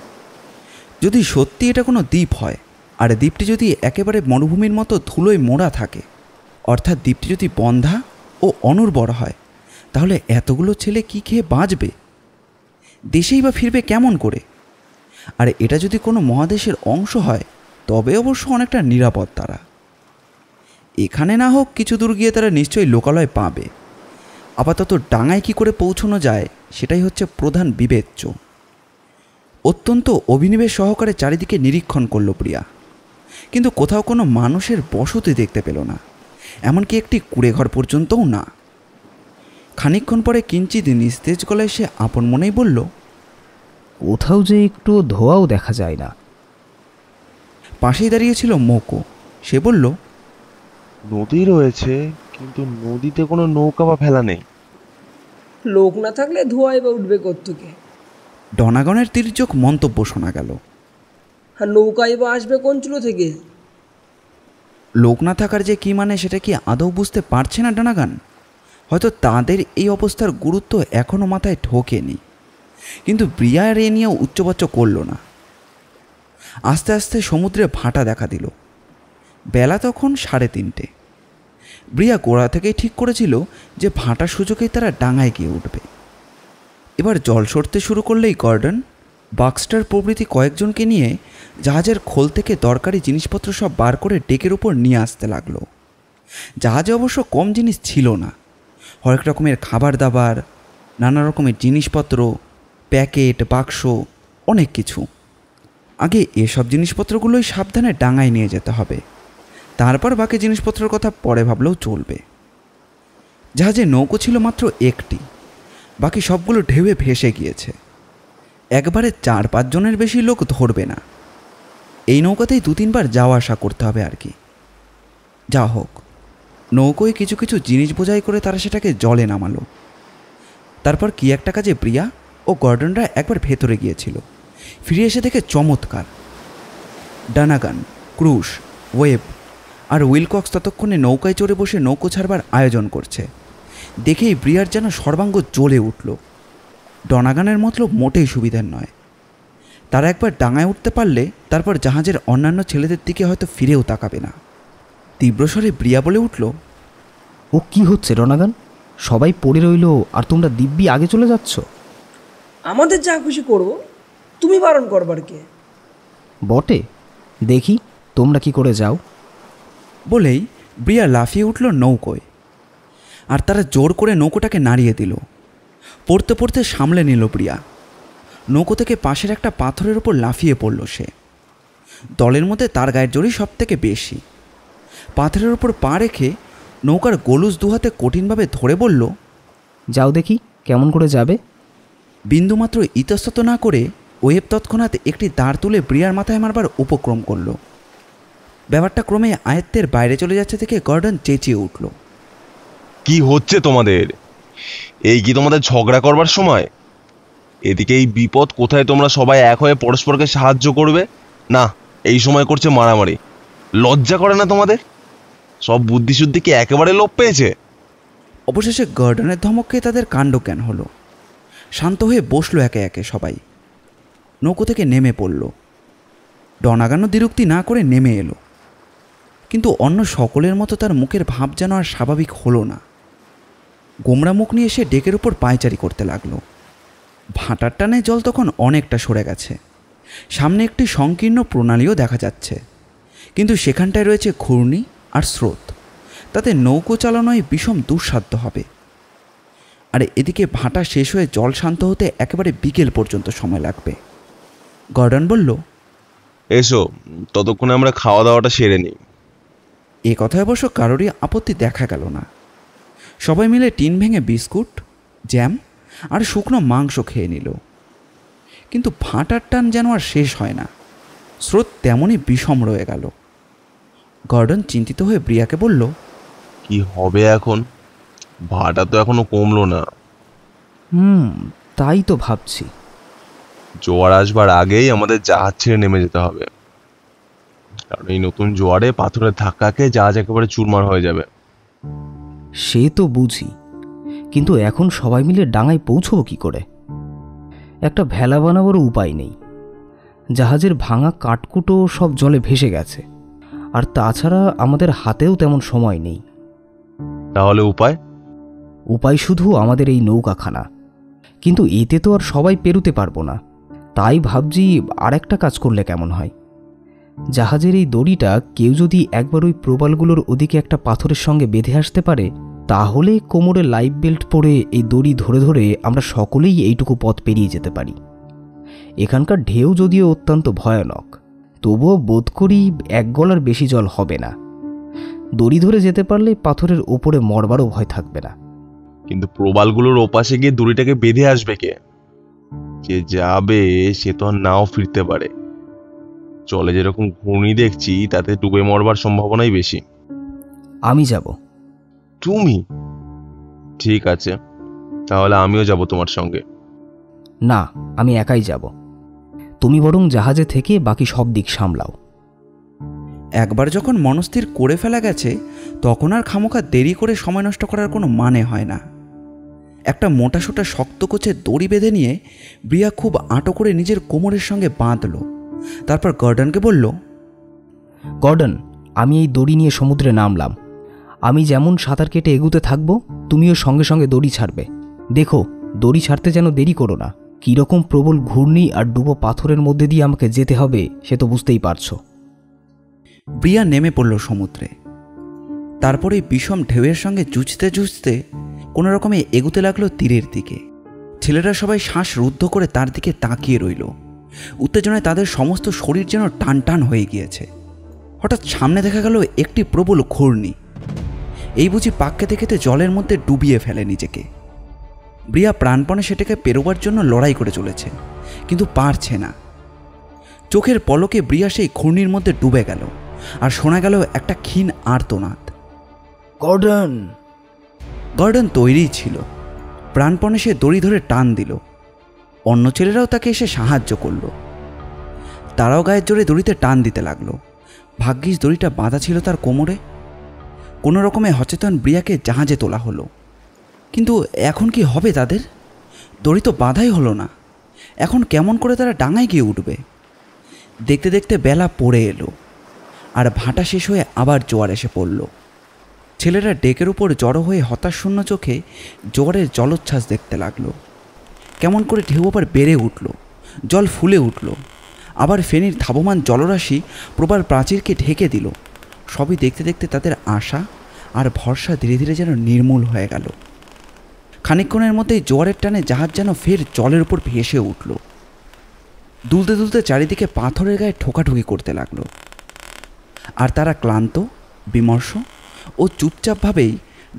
S1: যদি সত্যি এটা কোনো দ্বীপ হয়, আর দ্বীপটি যদি একেবারে মরুভূমির মতো ধুলোয় মোড়া থাকে, অর্থাৎ দ্বীপটি যদি বন্ধা ও অনুর্বর হয়, তাহলে এতগুলো ছেলে কি খেয়ে বাঁচবে? দেশেই বা ফিরবে কেমন করে? আর এটা যদি কোনো মহাদেশের অংশ হয়, তবে অবশ্য অনেকটা নিরাপদ তারা। এখানে না হোক কিছু দূর গিয়ে তারা নিশ্চয়ই লোকালয় পাবে। আপাতত ডাঙায় কী করে পৌঁছানো যায় সেটাই হচ্ছে প্রধান বিবেচ্য। অত্যন্ত অভিনিবেশ সহকারে চারিদিকে নিরীক্ষণ করল প্রিয়া, কিন্তু কোথাও কোনো মানুষের বসতি দেখতে পেল না, এমনকি একটি কুঁড়েঘর পর্যন্তও না। খানিকক্ষণ পরে কিঞ্চিত নিস্তেজ গলায় সে আপন মনেই বলল,
S3: কোথাও যে একটু ধোয়াও দেখা যায় না।
S1: পাশেই দাঁড়িয়েছিল মোকো। সে বলল,
S2: নদী রয়েছে, কিন্তু নদীতে কোনো নৌকা বা ফেলা নেই।
S4: লোক না থাকলে ধোঁয়াই বা উঠবে কোত্থেকে?
S1: ডনাগনের তির্যক মন্তব্য শোনা গেল।
S4: আর নৌকাই বা আসবে কোন চুলো থেকে?
S1: লোক না থাকার যে কী মানে সেটা কি আদৌ বুঝতে পারছে না ডনাগান? হয়তো তাদের এই অবস্থার গুরুত্ব এখনও মাথায় ঢোকেনি, কিন্তু ব্রিয়া এ নিয়েও উচ্চবাচ্য করল না। আস্তে আস্তে সমুদ্রে ভাটা দেখা দিল। বেলা তখন 3:30। ব্রিয়া গোড়া থেকেই ঠিক করেছিল যে ভাটার সুযোগেই তারা ডাঙায় গিয়ে উঠবে। এবার জল সরতে শুরু করলেই গর্ডন, বাক্সটার প্রভৃতি কয়েকজনকে নিয়ে জাহাজের খোল থেকে দরকারি জিনিসপত্র সব বার করে ডেকের উপর নিয়ে আসতে লাগলো। জাহাজে অবশ্য কম জিনিস ছিল না, হরেক রকমের খাবার দাবার, নানা রকমের জিনিসপত্র, প্যাকেট, বাক্স, অনেক কিছু। আগে এসব জিনিসপত্রগুলোই সাবধানে ডাঙায় নিয়ে যেতে হবে, তারপর বাকি জিনিসপত্রের কথা পরে ভাবলেও চলবে। জাহাজে নৌকো ছিল মাত্র একটি, বাকি সবগুলো ঢেউয়ে ভেসে গিয়েছে। একবারে 4-5 জনের বেশি লোক ধরবে না। এই নৌকাতেই 2-3 বার যাওয়া আসা করতে হবে আর কি। যা হোক, নৌকোয় কিছু কিছু জিনিস বোঝাই করে তারা সেটাকে জলে নামালো। তারপর কি একটা কাজে প্রিয়া ও গর্ডনরা একবার ভেতরে গিয়েছিল। ফিরে এসে দেখে চমৎকার। ডানাগান, ক্রুশ, ওয়েব আর উইলকক্স ততক্ষণে নৌকায় চড়ে বসে নৌকো ছাড়বার আয়োজন করছে। দেখেই ব্রিয়ার যেন সর্বাঙ্গ জ্বলে উঠল। ডনাগানের মতলব মোটেই সুবিধার নয়। তারা একবার ডাঙায় উঠতে পারলে তারপর জাহাজের অন্যান্য ছেলেদের দিকে হয়তো ফিরেও তাকাবে না। তীব্রস্বরে ব্রিয়া বলে উঠল,
S3: ও কি হচ্ছে ডনাগান? সবাই পড়ে রইল আর তোমরা দিব্যি আগে চলে যাচ্ছ।
S4: আমাদের যা খুশি করব, তুমি বারণ করবার কে?
S3: বটে, দেখি তোমরা কি করে যাও।
S1: বলেই ব্রিয়া লাফিয়ে উঠল নৌকোয়, আর তারা জোর করে নৌকোটাকে নাড়িয়ে দিল। পড়তে পড়তে সামলে নিল ব্রিয়া। নৌকো থেকে পাশের একটা পাথরের ওপর লাফিয়ে পড়ল সে। দলের মধ্যে তার গায়ের জোরই সব থেকে বেশি। পাথরের ওপর পা রেখে নৌকার গলুজ দুহাতে কঠিনভাবে ধরে বলল,
S3: যাও দেখি কেমন করে যাবে।
S1: বিন্দুমাত্র ইতস্তত না করে ওয়েব তৎক্ষণাৎ একটি দাঁড় তুলে ব্রিয়ার মাথায় মারবার উপক্রম করল। ব্যাপারটা ক্রমে আয়ত্তের বাইরে চলে যাচ্ছে থেকে গর্ডন চেঁচিয়ে উঠল,
S2: কি হচ্ছে তোমাদের? এই কি তোমাদের ঝগড়া করবার সময়? এদিকে এই বিপদ, কোথায় তোমরা সবাই এক হয়ে পরস্পরকে সাহায্য করবে? না, এই সময় করছে মারামারি। লজ্জা করে না তোমাদের? সব বুদ্ধিশুদ্ধি কি একেবারে লোপ পেয়েছে?
S1: অবশেষে গর্ডনের ধমকে তাদের কাণ্ডজ্ঞান হলো। শান্ত হয়ে বসলো একে একে সবাই। নৌকো থেকে নেমে পড়ল। ডনাগানও দ্বিরুক্তি না করে নেমে এলো। কিন্তু অন্য সকলের মতো তার মুখের ভাব যেন আর স্বাভাবিক হলো না। গোমরা মুখ নিয়ে এসে ডেকের উপর পায়চারি করতে লাগলো। ভাটার টানে জল তখন অনেকটা সরে গেছে। সামনে একটি সংকীর্ণ প্রণালীও দেখা যাচ্ছে, কিন্তু সেখানটায় রয়েছে ঘূর্ণি আর স্রোত। তাতে নৌকো চালানোই বিষম দুঃসাধ্য হবে। আর এদিকে ভাটা শেষ হয়ে জল শান্ত হতে একেবারে বিকেল পর্যন্ত সময় লাগবে। গর্ডন বলল,
S2: এসো, ততক্ষণে আমরা খাওয়া দাওয়াটা সেরে নিই।
S1: এ কথায় অবশ্য কারোরই আপত্তি দেখা গেল না। সবাই মিলে টিন ভেঙে বিস্কুট, জ্যাম আর শুকনো মাংস খেয়ে নিল। কিন্তু ভাটার টান যেন আর শেষ হয় না। স্রোত তেমনই বিষম রয়ে গেল। গর্ডন চিন্তিত হয়ে ব্রিয়াকে বলল,
S2: কি হবে এখন? ভাটা তো এখনো কমলো না।
S3: তাই তো ভাবছি।
S2: জোয়ার আসবার আগেই আমাদের জাহাজ ছেড়ে নেমে যেতে হবে, কারণ এই নতুন জোয়ারে পাথরের ধাক্কাকে জাহাজ একেবারে চুরমার হয়ে যাবে।
S3: সে তো বুঝি, কিন্তু এখন সবাই মিলে ডাঙায় পৌঁছবো কি করে? একটা ভেলা বানাবারও উপায় নেই। জাহাজের ভাঙা কাঠকুটো সব জলে ভেসে গেছে, আর তাছাড়া আমাদের হাতেও তেমন সময় নেই।
S2: তাহলে উপায়?
S3: উপায় শুধু আমাদের এই নৌকাখানা, কিন্তু এতে তো আর সবাই পেরোতে পারবো না। তাই ভাবছি আর একটা কাজ করলে কেমন হয়। জাহাজের এই দড়িটা কেউ যদি একবার ওই প্রবালগুলোর ওদিকে একটা পাথরের সঙ্গে বেঁধে আসতে পারে, তাহলে কোমরে লাইফ বেল্ট পরে এই দড়ি ধরে ধরে আমরা সকলেই এইটুকু পথ পেরিয়ে যেতে পারি। এখানকার ঢেউ যদিও অত্যন্ত ভয়ানক, তবুও বোধ করি এক গলার বেশি জল হবে না। দড়ি ধরে যেতে পারলে পাথরের ওপরে মরবারও ভয় থাকবে না।
S2: কিন্তু প্রবালগুলোর ওপাশে গিয়ে দড়িটাকে বেঁধে আসবে কে? যে যাবে সে তো আর নাও ফিরতে পারে। চলে যেরকম ঘূর্ণি দেখছি, তাতে ডুবে মরবার সম্ভাবনাই বেশি।
S3: আমি যাব।
S2: তুমি? ঠিক আছে, তাহলে আমিও যাব তোমার সঙ্গে।
S3: না, আমি একাই যাব। তুমি বরং জাহাজে থেকে বাকি সব দিক সামলাও।
S1: একবার যখন মনস্থির করে ফেলা গেছে, তখন আর খামোখা দেরি করে সময় নষ্ট করার কোনো মানে হয় না। একটা মোটাসোটা শক্ত কোচে দড়ি বেঁধে নিয়ে ব্রিয়া খুব আঁটো করে নিজের কোমরের সঙ্গে বাঁধল। তারপর গর্ডনকে বলল,
S3: গর্ডন, আমি এই দড়ি নিয়ে সমুদ্রে নামলাম। আমি যেমন সাঁতার কেটে এগুতে থাকবো, তুমিও সঙ্গে সঙ্গে দড়ি ছাড়বে। দেখো, দড়ি ছাড়তে যেন দেরি করো না। কীরকম প্রবল ঘূর্ণি আর ডুবো পাথরের মধ্যে দিয়ে আমাকে যেতে হবে সে তো বুঝতেই পারছো।
S1: ব্রিয়া নেমে পড়ল সমুদ্রে। তারপরে বিষম ঢেউয়ের সঙ্গে জুঝতে জুঝতে কোনো রকমে এগুতে লাগলো তীরের দিকে। ছেলেরা সবাই শ্বাস রুদ্ধ করে তার দিকে তাকিয়ে রইল। উত্তেজনায় তাদের সমস্ত শরীর যেন টান টান হয়ে গিয়েছে। হঠাৎ সামনে দেখা গেল একটি প্রবল ঘূর্ণি। এই বুঝি পাক খেতে খেতে জলের মধ্যে ডুবিয়ে ফেলে নিজেকে। ব্রিয়া প্রাণপণে সেটাকে পেরোবার জন্য লড়াই করে চলেছে, কিন্তু পারছে না। চোখের পলকে ব্রিয়া সেই ঘূর্ণির মধ্যে ডুবে গেল, আর শোনা গেল একটা ক্ষীণ আর্তনাদ।
S3: গর্ডন!
S1: গর্ডন তৈরিই ছিল। প্রাণপণে সে দড়ি ধরে টান দিল। অন্য ছেলেরাও তাকে এসে সাহায্য করল। তারাও গায়ের জোরে দড়িতে টান দিতে লাগলো। ভাগ্যিস দড়িটা বাঁধা ছিল তার কোমরে। কোনো রকমে সচেতন ব্রিয়াকে জাহাজে তোলা হলো। কিন্তু এখন কি হবে তাদের? দড়ি তো বাঁধাই হলো না। এখন কেমন করে তারা ডাঙায় গিয়ে উঠবে? দেখতে দেখতে বেলা পড়ে এলো, আর ভাটা শেষ হয়ে আবার জোয়ার এসে পড়ল। ছেলেরা ডেকের উপর জড়ো হয়ে হতাশশূন্য চোখে জোয়ারের জলোচ্ছ্বাস দেখতে লাগলো। কেমন করে ঢেউ আবার বেড়ে উঠল, জল ফুলে উঠল। আবার ফেনীর ধাবমান জলরাশি প্রবাল প্রাচীরকে ঢেকে দিল। সবই দেখতে দেখতে তাদের আশা আর ভরসা ধীরে ধীরে যেন নির্মূল হয়ে গেল। খানিকক্ষণের মধ্যেই জোয়ারের টানে জাহাজ যেন ফের জলের উপর ভেসে উঠল। দুলতে দুলতে চারিদিকে পাথরের গায়ে ঠোকাঠুকি করতে লাগলো। আর তারা ক্লান্ত, বিমর্ষ ও চুপচাপভাবেই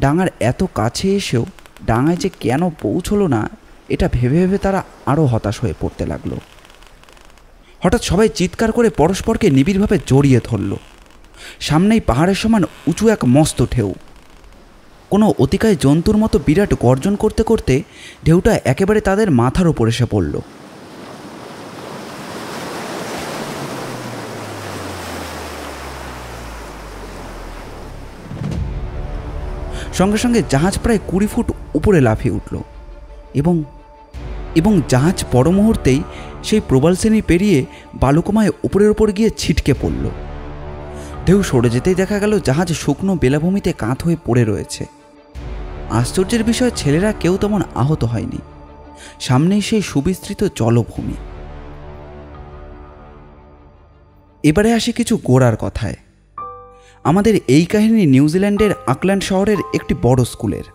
S1: ডাঙার এত কাছে এসেও ডাঙায় যে কেন পৌঁছলো না, এটা ভেবে ভেবে তারা আরও হতাশ হয়ে পড়তে লাগলো। হঠাৎ সবাই চিৎকার করে পরস্পরকে নিবিড়ভাবে জড়িয়ে ধরল। সামনেই পাহাড়ের সমান উঁচু এক মস্ত ঢেউ। কোনো অতিকায় জন্তুর মতো বিরাট গর্জন করতে করতে ঢেউটা একেবারে তাদের মাথার ওপর এসে পড়ল। সঙ্গে সঙ্গে জাহাজ প্রায় 20 ফুট উপরে লাফিয়ে উঠল এবং জাহাজ পর মুহূর্তেই সেই প্রবাল শ্রেণী পেরিয়ে বালুকমায় উপরের ওপর গিয়ে ছিটকে পড়ল। ঢেউ সরে যেতেই দেখা গেল জাহাজ শুকনো বেলাভূমিতে কাত হয়ে পড়ে রয়েছে। আশ্চর্যের বিষয়, ছেলেরা কেউ তেমন আহত হয়নি। সামনেই সেই সুবিস্তৃত জলভূমি। এবারে আসে কিছু গোড়ার কথায়। আমাদের এই কাহিনী নিউজিল্যান্ডের অকল্যান্ড শহরের একটি বড় স্কুলের।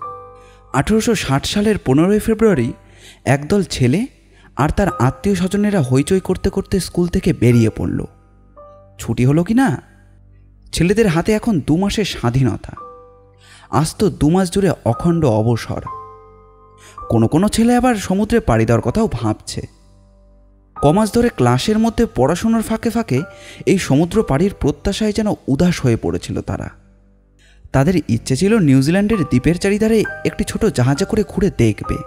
S1: 1860 সালের 15 ফেব্রুয়ারি একদল ছেলে আর তার আত্মীয় স্বজনেরা হইচই করতে করতে স্কুল থেকে বেরিয়ে পড়ল। ছুটি হলো কি না, ছেলেদের হাতে এখন 2 মাসের স্বাধীনতা। আজ তো 2 মাস জুড়ে অখণ্ড অবসর। কোনো কোনো ছেলে আবার সমুদ্রে পাড়ি দেওয়ার কথাও ভাবছে। কমাস ধরে ক্লাসের মধ্যে পড়াশোনার ফাঁকে ফাঁকে এই সমুদ্র পাড়ির প্রত্যাশায় যেন উদাস হয়ে পড়েছিল তারা। তাদের ইচ্ছে ছিল নিউজিল্যান্ডের দ্বীপের চারিধারে একটি ছোট জাহাজে করে ঘুরে দেখবে।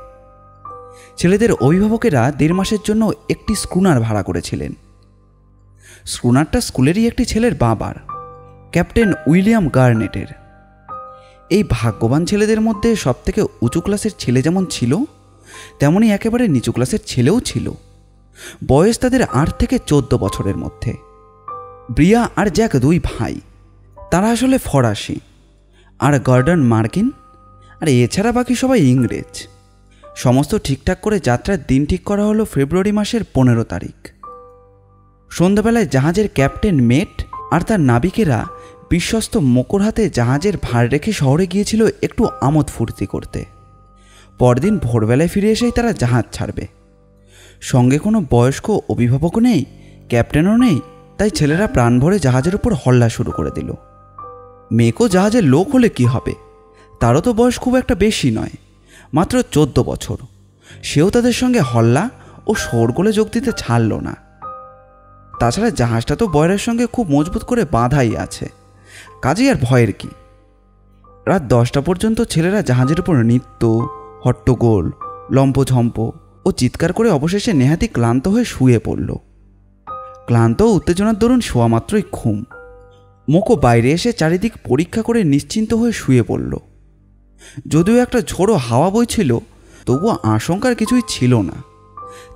S1: ছেলেদের অভিভাবকেরা 1.5 মাসের জন্য একটি স্কুনার ভাড়া করেছিলেন। স্কুনারটা স্কুলেরই একটি ছেলের বাবার, ক্যাপ্টেন উইলিয়াম গার্নেটের। এই ভাগ্যবান ছেলেদের মধ্যে সবথেকে উঁচু ক্লাসের ছেলে যেমন ছিল, তেমনি একেবারে নিচু ক্লাসের ছেলেও ছিল। বয়স তাদের 8 থেকে 14 বছরের মধ্যে। ব্রিয়া আর জ্যাক 2 ভাই। তারা আসলে ফরাসি, আর গর্ডন মার্কিন, আর এছাড়া বাকি সবাই ইংরেজ। সমস্ত ঠিকঠাক করে যাত্রার দিন ঠিক করা হলো ফেব্রুয়ারি মাসের 15 তারিখ। সন্ধ্যাবেলায় জাহাজের ক্যাপ্টেন মেট আর তার নাবিকেরা বিশ্বস্ত মকর হাতে জাহাজের ভার রেখে শহরে গিয়েছিল একটু আমোদ ফুর্তি করতে। পরদিন ভোরবেলায় ফিরে এসেই তারা জাহাজ ছাড়বে। সঙ্গে কোনো বয়স্ক অভিভাবকও নেই, ক্যাপ্টেনও নেই, তাই ছেলেরা প্রাণ ভরে জাহাজের উপর হল্লা শুরু করে দিল। মেয়েকও জাহাজের লোক হলে কি হবে, তারও তো বয়স খুব একটা বেশি নয়, মাত্র 14 বছর। সেও তাদের সঙ্গে হল্লা ও শোরগোলে যোগ দিতে ছাড়ল না। তাছাড়া জাহাজটা তো বয়রের সঙ্গে খুব মজবুত করে বাঁধাই আছে, কাজেই আর ভয়ের কি। রাত 10টা পর্যন্ত ছেলেরা জাহাজের উপর নৃত্য, হট্টগোল, লম্পঝম্প ও চিৎকার করে অবশেষে নেহাতি ক্লান্ত হয়ে শুয়ে পড়ল। ক্লান্ত ও উত্তেজনার দরুন শোয়া মাত্রই ঘুম। মোকো বাইরে এসে চারিদিক পরীক্ষা করে নিশ্চিন্ত হয়ে শুয়ে পড়ল। যদিও একটা ঝোড়ো হাওয়া বইছিল, তবুও আশঙ্কার কিছুই ছিল না।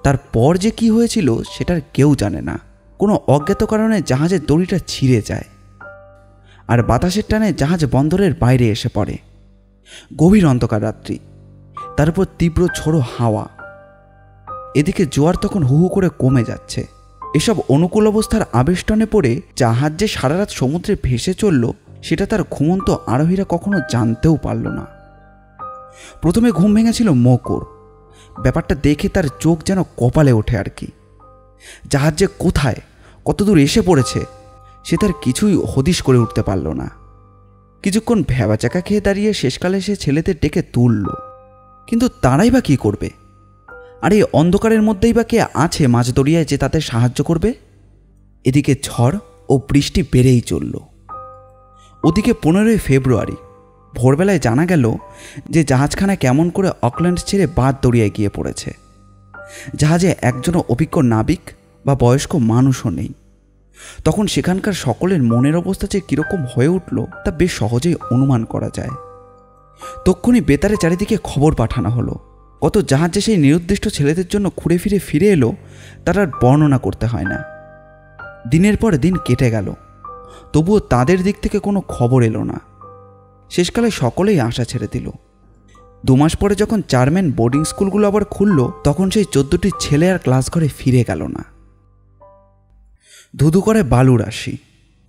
S1: তারপর যে কি হয়েছিল সেটার কেউ জানে না। কোনো অজ্ঞাত কারণে জাহাজের দড়িটা ছিঁড়ে যায়, আর বাতাসের টানে জাহাজ বন্দরের বাইরে এসে পড়ে। গভীর অন্ধকার রাত্রি, তার উপর তীব্র ঝোড়ো হাওয়া। এদিকে জোয়ার তখন হু হু করে কমে যাচ্ছে। এসব অনুকূল অবস্থার আবেষ্টনে পড়ে জাহাজ যে সারা রাত সমুদ্রে ভেসে চলল, সেটা তার ঘুমন্ত আরোহীরা কখনো জানতেও পারল না। প্রথমে ঘুম ভেঙেছিল মোকর। ব্যাপারটা দেখে তার চোখ যেন কপালে ওঠে আর কি। জাহাজ যে কোথায়, কতদূর এসে পড়েছে, সে তার কিছুই হদিশ করে উঠতে পারল না। কিছুক্ষণ ভ্যাবাচাকা খেয়ে দাঁড়িয়ে শেষকালে সে ছেলেদের ডেকে তুলল, কিন্তু তারাই বা কী করবে? আর এই অন্ধকারের মধ্যেই বা কে আছে মাঝ দরিয়ায় যে তাদের সাহায্য করবে? এদিকে ঝড় ও বৃষ্টি বেড়েই চলল। ওদিকে 15 ফেব্রুয়ারি ভোরবেলায় জানা গেল যে জাহাজখানা কেমন করে অকল্যান্ড ছেড়ে বাদ দরিয়ায় গিয়ে পড়েছে। জাহাজে একজনও অভিজ্ঞ নাবিক বা বয়স্ক মানুষও নেই। তখন সেখানকার সকলের মনের অবস্থা যে কীরকম হয়ে উঠল তা বেশ সহজেই অনুমান করা যায়। তক্ষুনি বেতারে চারিদিকে খবর পাঠানো হলো। কত জাহাজ যে সেই নিরুদ্দিষ্ট ছেলেদের জন্য ঘুরে ফিরে এলো তার আর বর্ণনা করতে হয় না। দিনের পর দিন কেটে গেল, তবুও তাদের দিক থেকে কোনো খবর এলো না। শেষকালে সকলেই আশা ছেড়ে দিল। 2 মাস পরে যখন চেয়ারম্যান বোর্ডিং স্কুলগুলো আবার খুলল, তখন সেই 14টি ছেলে আর ক্লাস ঘরে ফিরে গেল না। ধুধু করে বালু রাশি।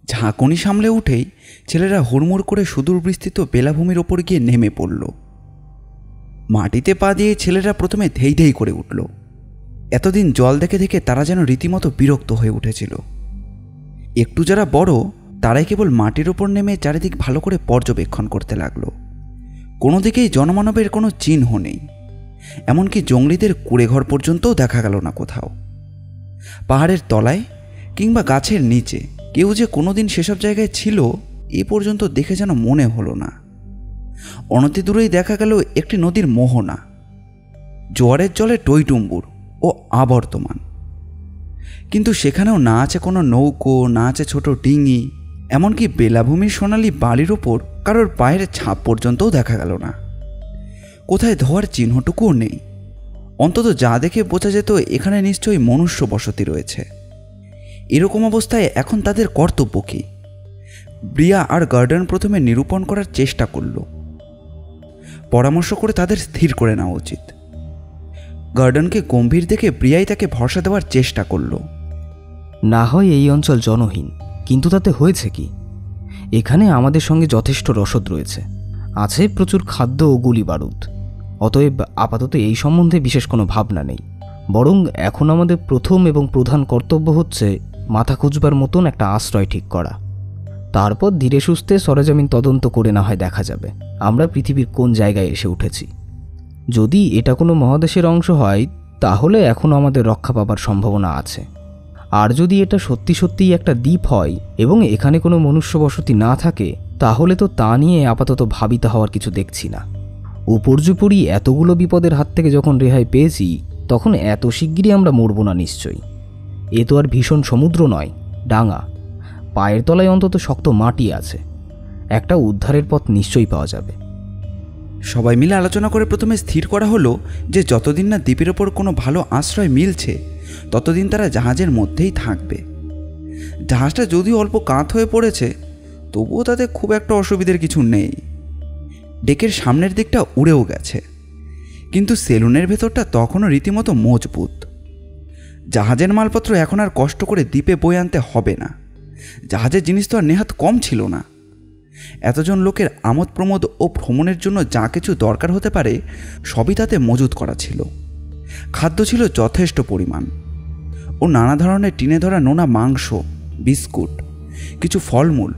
S1: ঝাঁকুনি সামলে উঠেই ছেলেরা হুড়মুড় করে সুদূর বিস্তৃত বেলাভূমির ওপর গিয়ে নেমে পড়ল। মাটিতে পা দিয়ে ছেলেরা প্রথমে ধেই ধেই করে উঠল। এতদিন জল দেখে দেখে তারা যেন রীতিমতো বিরক্ত হয়ে উঠেছিল। একটু যারা বড়, তারাই কেবল মাটির ওপর নেমে চারিদিক ভালো করে পর্যবেক্ষণ করতে লাগলো। কোনো দিকেই জনমানবের কোনো চিহ্ন নেই, এমনকি জঙ্গলিদের কুড়েঘর পর্যন্তও দেখা গেল না কোথাও। পাহাড়ের তলায় কিংবা গাছের নিচে কেউ যে কোনোদিন সেসব জায়গায় ছিল এ পর্যন্ত দেখে যেন মনে হলো না। অনতি দূরেই দেখা গেল একটি নদীর মোহনা, জোয়ারের জলে টইটুম্বুর ও আবর্তমান। কিন্তু সেখানেও না আছে কোনো নৌকো, না আছে ছোট ডিঙি, এমনকি বেলাভূমির সোনালি বালির ওপর কারোর পায়ের ছাপ পর্যন্তও দেখা গেল না। কোথায় ধোয়ার চিহ্নটুকুও নেই। অন্তত যা দেখে বোঝা যেত এখানে নিশ্চয়ই মনুষ্য বসতি রয়েছে। এরকম অবস্থায় এখন তাদের কর্তব্য কী? ব্রিয়া আর গার্ডেন প্রথমে নিরূপণ করার চেষ্টা করল। পরামর্শ করে তাদের স্থির করে নেওয়া উচিত। গার্ডেনকে গম্ভীর দেখে ব্রিয়াই তাকে ভরসা দেওয়ার চেষ্টা করল।
S3: না হয় এই অঞ্চল জনহীন, কিন্তু তাতে হয়েছে কি? এখানে আমাদের সঙ্গে যথেষ্ট রসদ রয়েছে, আছে প্রচুর খাদ্য ও গুলি বারুদ। অতএব আপাতত এই সম্বন্ধে বিশেষ কোনো ভাবনা নেই। বরং এখন আমাদের প্রথম এবং প্রধান কর্তব্য হচ্ছে মাথা খুঁজবার মতন একটা আশ্রয় ঠিক করা। তারপর ধীরে সুস্থে সরেজমিন তদন্ত করে না হয় দেখা যাবে আমরা পৃথিবীর কোন জায়গায় এসে উঠেছি। যদি এটা কোনো মহাদেশের অংশ হয় তাহলে এখনও আমাদের রক্ষা পাবার সম্ভাবনা আছে। আর যদি এটা সত্যি সত্যিই একটা দ্বীপ হয় এবং এখানে কোনো মনুষ্য বসতি না থাকে, তাহলে তো তা নিয়ে আপাতত ভাবিত হওয়ার কিছু দেখছি না। উপর্যুপরি এতগুলো বিপদের হাত থেকে যখন রেহাই পেয়েছি, তখন এত শিগগিরই আমরা মরব না নিশ্চয়ই। এ তো আর ভীষণ সমুদ্র নয়, ডাঙা। পায়ের তলায় অন্তত শক্ত মাটি আছে, একটা উদ্ধারের পথ নিশ্চয়ই পাওয়া যাবে।
S1: সবাই মিলে আলোচনা করে প্রথমে স্থির করা হলো যে যতদিন না দ্বীপের ওপর কোনো ভালো আশ্রয় মিলছে ততদিন তারা জাহাজের মধ্যেই থাকবে। জাহাজটা যদিও অল্প কাত হয়ে পড়েছে, তবুও তাতে খুব একটা অসুবিধার কিছু নেই। ডেকের সামনের দিকটা উড়েও গেছে, কিন্তু সেলুনের ভেতরটা তখনও রীতিমতো মজবুত। জাহাজের মালপত্র এখন আর কষ্ট করে দ্বীপে বয়ে আনতে হবে না। জাহাজের জিনিস তো আর নেহাত কম ছিল না। এতজন লোকের আমোদ প্রমোদ ও ভ্রমণের জন্য যা কিছু দরকার হতে পারে সবই তাতে মজুত করা ছিল। খাদ্য ছিল যথেষ্ট পরিমাণ, ও নানা ধরনের টিনে ধরা নোনা মাংস, বিস্কুট, কিছু ফলমূল,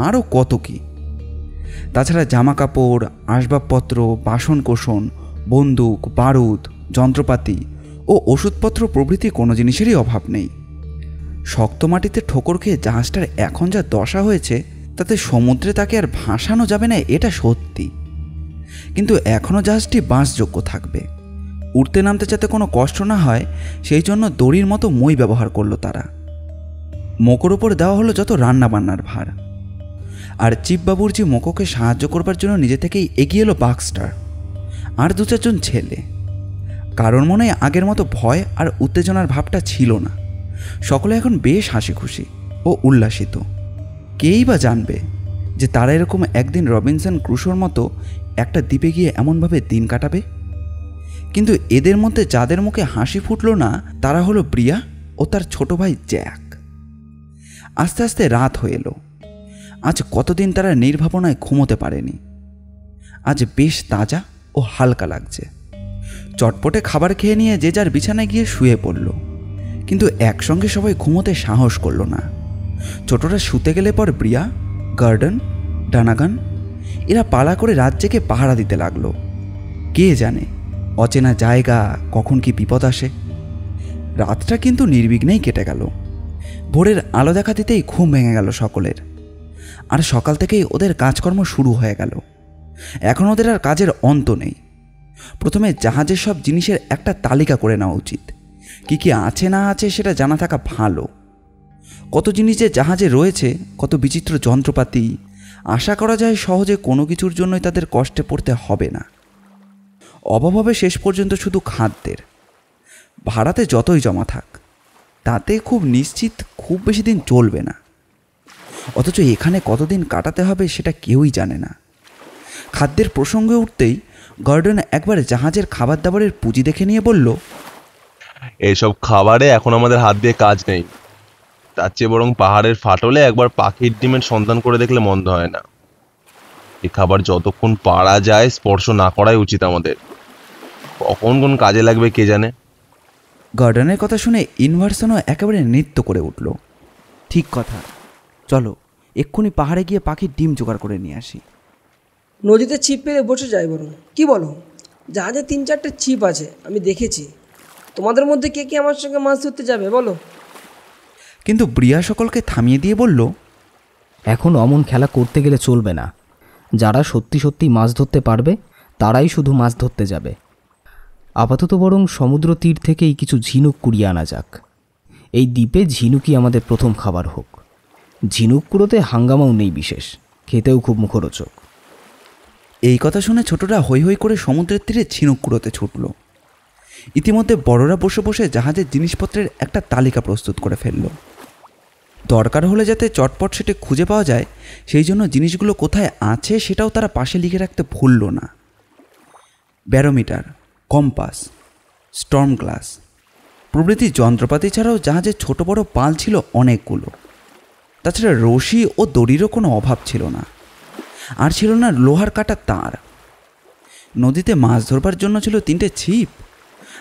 S1: আরও কত কি। তাছাড়া জামা কাপড়, আসবাবপত্র, বাসনকোসন, বন্দুক, বারুদ, যন্ত্রপাতি ও ওষুধপত্র প্রভৃতি কোনো জিনিসেরই অভাব নেই। শক্ত মাটিতে ঠোকর খেয়ে জাহাজটার এখন যা দশা হয়েছে তাতে সমুদ্রে তাকে আর ভাসানো যাবে না, এটা সত্যি। কিন্তু এখনও জাহাজটি বাসযোগ্য থাকবে। উঠতে নামতে যাতে কোনো কষ্ট না হয় সেই জন্য দড়ির মতো মই ব্যবহার করলো তারা। মোকোর ওপর দেওয়া হলো যত রান্নাবান্নার ভার। আর চিপবাবুর্জি মোকোকে সাহায্য করবার জন্য নিজে থেকেই এগিয়ে এলো বাক্সটার আর 2-4 জন ছেলে। কারোর মনে আগের মতো ভয় আর উত্তেজনার ভাবটা ছিল না। সকলে এখন বেশ হাসি খুশি ও উল্লাসিত। কেই বা জানবে যে তারা এরকম একদিন রবিনসন ক্রুশোর মতো একটা দ্বীপে গিয়ে এমনভাবে দিন কাটাবে। কিন্তু এদের মধ্যে যাদের মুখে হাসি ফুটল না তারা হলো ব্রিয়া ও তার ছোট ভাই জ্যাক। আস্তে আস্তে রাত হয়ে এলো। আজ কতদিন তারা নির্ভাবনায় ঘুমোতে পারেনি। আজ বেশ তাজা ও হালকা লাগছে। চটপটে খাবার খেয়ে নিয়ে যে যার বিছানায় গিয়ে শুয়ে পড়ল। কিন্তু একসঙ্গে সবাই ঘুমোতে সাহস করল না। ছোটরা শুতে গেলে পর ব্রিয়া, গার্ডেন, ডানাগান এরা পালা করে রাত জেগে পাহারা দিতে লাগলো। কে জানে অচেনা জায়গা কখন কি বিপদ আসে। রাতটা কিন্তু নির্বিঘ্নেই কেটে গেল। ভোরের আলো দেখা দিতেই ঘুম ভেঙে গেল সকলের। আর সকাল থেকেই ওদের কাজকর্ম শুরু হয়ে গেল। এখন ওদের আর কাজের অন্ত নেই। প্রথমে জাহাজের সব জিনিসের একটা তালিকা করে নেওয়া উচিত। কি কি আছে না আছে সেটা জানা থাকা ভালো। কত জিনিস যে জাহাজে রয়েছে, কত বিচিত্র যন্ত্রপাতি, আশা করা যায় সহজে কোনো কিছুর জন্যই তাদের কষ্টে পড়তে হবে না। অভাব হবে শেষ পর্যন্ত শুধু খাদ্যের। ভাড়াতে যতই জমা থাক তাতে খুব নিশ্চিত খুব বেশি দিন চলবে না। অথচ এখানে কতদিন কাটাতে হবে সেটা কেউই জানে না। খাদ্যের প্রসঙ্গে উঠতেই গার্ডেন একবার জাহাজের খাবার দাবারের পুঁজি দেখে নিয়ে বলল,
S2: এইসব খাবারে এখন আমাদের হাত দিয়ে কাজ নেই। তার চেয়ে বরং পাহাড়ের ফাটলে একবার পাখির ডিমের সন্ধান করে দেখলে মন্দ হয় না। এই খাবার যতক্ষণ পারা যায় স্পর্শ না করাই উচিত আমাদের। কখন কোন কাজে লাগবে কে জানে।
S1: গার্ডেনের কথা শুনে ইনভার্সনও একেবারে নৃত্য করে উঠল। ঠিক কথা, চলো এক্ষুনি পাহাড়ে গিয়ে পাখির ডিম জোগাড় করে নিয়ে আসি।
S4: নদীতে ছিপ পেলে বসে যাই বরং, কি বলো? জাহাজে 3-4টে ছিপ আছে, আমি দেখেছি। তোমাদের মধ্যে কে কে আমার সঙ্গে মাছ ধরতে যাবে বলো?
S1: কিন্তু ব্রিয়া সকলকে থামিয়ে দিয়ে বলল,
S3: এখন অমন খেলা করতে গেলে চলবে না। যারা সত্যি সত্যি মাছ ধরতে পারবে তারাই শুধু মাছ ধরতে যাবে। আপাতত বরং সমুদ্র তীর থেকেই কিছু ঝিনুক কুড়িয়ে আনা যাক। এই দ্বীপে ঝিনুকই আমাদের প্রথম খাবার হোক। ঝিনুক কুড়োতে হাঙ্গামাও নেই বিশেষ, খেতেও খুব মুখরোচক।
S1: এই কথা শুনে ছোটরা হৈ হৈ করে সমুদ্রের তীরে ঝিনুক কুড়োতে ছুটল। ইতিমধ্যে বড়রা বসে বসে জাহাজের জিনিসপত্রের একটা তালিকা প্রস্তুত করে ফেলল। দরকার হলে যাতে চটপট সেটা খুঁজে পাওয়া যায় সেই জন্য জিনিসগুলো কোথায় আছে সেটাও তারা পাশে লিখে রাখতে ভুলল না। ব্যারোমিটার, কম্পাস, স্টর্ম গ্লাস প্রভৃতি যন্ত্রপাতি ছাড়াও জাহাজের ছোট বড় পাল ছিল অনেকগুলো। তাছাড়া রশি ও দড়িরও কোনো অভাব ছিল না, আর ছিল না লোহার কাটা তার। নদীতে মাছ ধরবার জন্য ছিল 3টে ছিপ,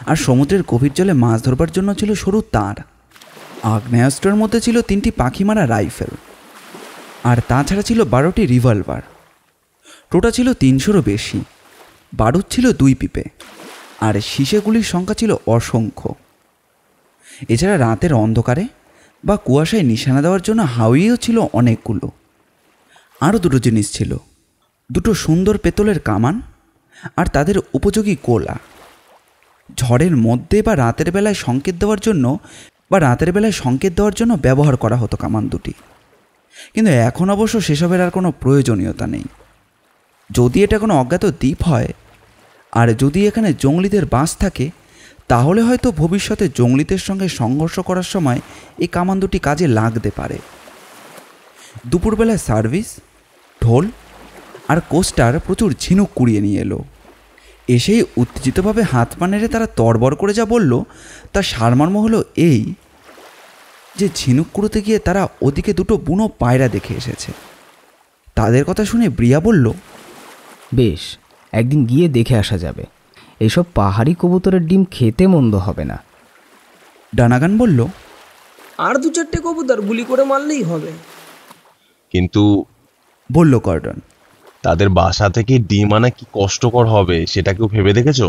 S1: আর সমুদ্রের গভীর জলে মাছ ধরবার জন্য ছিল সরু তার। আগ্নেয়াস্ত্রের মধ্যে ছিল 3টি পাখি মারা রাইফেল, আর তাছাড়া ছিল 12টি রিভলভার। টোটা ছিল 300-রও বেশি। বারুদ ছিল 2 পিপে, আর শীষেগুলির সংখ্যা ছিল অসংখ্য। এছাড়া রাতের অন্ধকারে বা কুয়াশায় নিশানা দেওয়ার জন্য হাউইও ছিল অনেকগুলো। আরও 2টো জিনিস ছিল, 2টো সুন্দর পেতলের কামান আর তাদের উপযোগী কোলা। ঝড়ের মধ্যে বা রাতের বেলায় সংকেত দেওয়ার জন্য ব্যবহার করা হতো কামান দুটি। কিন্তু এখন অবশ্য সেসবের আর কোনো প্রয়োজনীয়তা নেই। যদি এটা কোনো অজ্ঞাত দ্বীপ হয়, আর যদি এখানে জঙ্গলিদের বাস থাকে, তাহলে হয়তো ভবিষ্যতে জঙ্গলিদের সঙ্গে সংঘর্ষ করার সময় এই কামান দুটি কাজে লাগতে পারে। দুপুরবেলায় সার্ভিস, ঢোল আর কোস্টার প্রচুর ঝিনুক কুড়িয়ে নিয়ে এলো। এসেই উত্তেজিতভাবে হাত পা নেড়ে তারা তড়বড় করে যা বলল তার সারমর্ম হলো এই যে ঝিনুক কুড়োতে গিয়ে তারা ওদিকে 2টো বুনো পায়রা দেখে এসেছে। তাদের কথা শুনে ব্রিয়া বলল,
S3: বেশ, একদিন গিয়ে দেখে আসা যাবে। এইসব পাহাড়ি কবুতরের ডিম খেতে মন্দ হবে না।
S1: ডানাগান বলল,
S4: আর 2-4টে কবুতর গুলি করে মারলেই হবে।
S2: কিন্তু
S1: বলল গর্ডন,
S2: তাদের বাসা থেকে ডিম আনা কি কষ্টকর হবে সেটা কেউ ভেবে দেখেছো?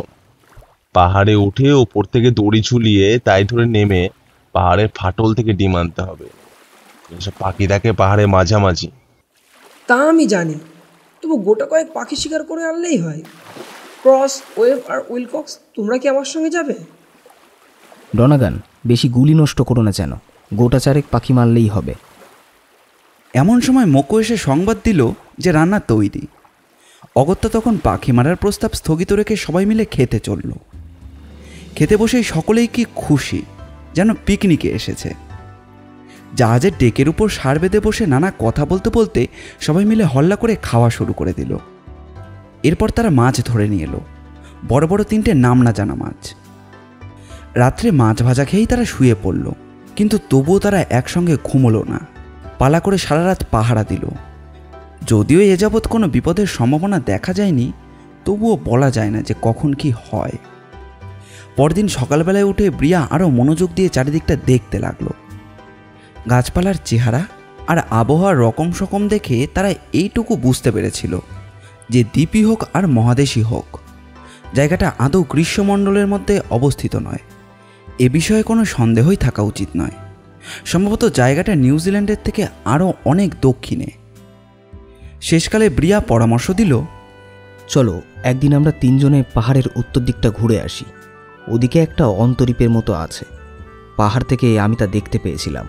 S2: পাহাড়ে উঠে ওপর থেকে দড়ি ঝুলিয়ে তাই ধরে নেমে পাহাড়ের ফাটল থেকে ডিম আনতে হবে। এসব পাখি থাকে পাহাড়ে মাঝামাঝি।
S4: তা আমি জানি, তবু গোটা কয়েক পাখি শিকার করে আনলেই হয়। ক্রস, ওয়েভ আর উইলকক্স, তোমরা কি আমার সঙ্গে যাবে?
S3: ডনাগান, বেশি গুলি নষ্ট করো না যেন। গোটা 4 পাখি মারলেই হবে।
S1: এমন সময় মোকো এসে সংবাদ দিল যে রান্না তৈরি। অগত্যা তখন পাখি মারার প্রস্তাব স্থগিত রেখে সবাই মিলে খেতে চলল। খেতে বসেই সকলেই কি খুশি, যেন পিকনিকে এসেছে। জাহাজের ডেকের উপর সার বেঁধে বসে নানা কথা বলতে বলতে সবাই মিলে হল্লা করে খাওয়া শুরু করে দিল। এরপর তারা মাছ ধরে নিয়ে এলো, বড় বড় 3টে নাম না জানা মাছ। রাত্রে মাছ ভাজা খেয়েই তারা শুয়ে পড়ল, কিন্তু তবুও তারা একসঙ্গে ঘুমোলো না। পালা করে সারা রাত পাহারা দিল। যদিও এ যাবৎ কোনো বিপদের সম্ভাবনা দেখা যায়নি, তবুও বলা যায় না যে কখন কি হয়। পরদিন সকালবেলায় উঠে ব্রিয়া আরও মনোযোগ দিয়ে চারিদিকটা দেখতে লাগলো। গাছপালার চেহারা আর আবহাওয়ার রকম সকম দেখে তারা এইটুকু বুঝতে পেরেছিল যে দ্বীপই হোক আর মহাদেশই হোক, জায়গাটা আদৌ গ্রীষ্মমণ্ডলের মধ্যে অবস্থিত নয়। এ বিষয়ে কোনো সন্দেহই থাকা উচিত নয়। সম্ভবত জায়গাটা নিউজিল্যান্ডের থেকে আরও অনেক দক্ষিণে। শেষকালে ব্রিয়া পরামর্শ দিল,
S3: চলো একদিন আমরা 3 জনে পাহাড়ের উত্তর দিকটা ঘুরে আসি। ওদিকে একটা অন্তরীপের মতো আছে। পাহাড় থেকে আমি তা দেখতে পেয়েছিলাম।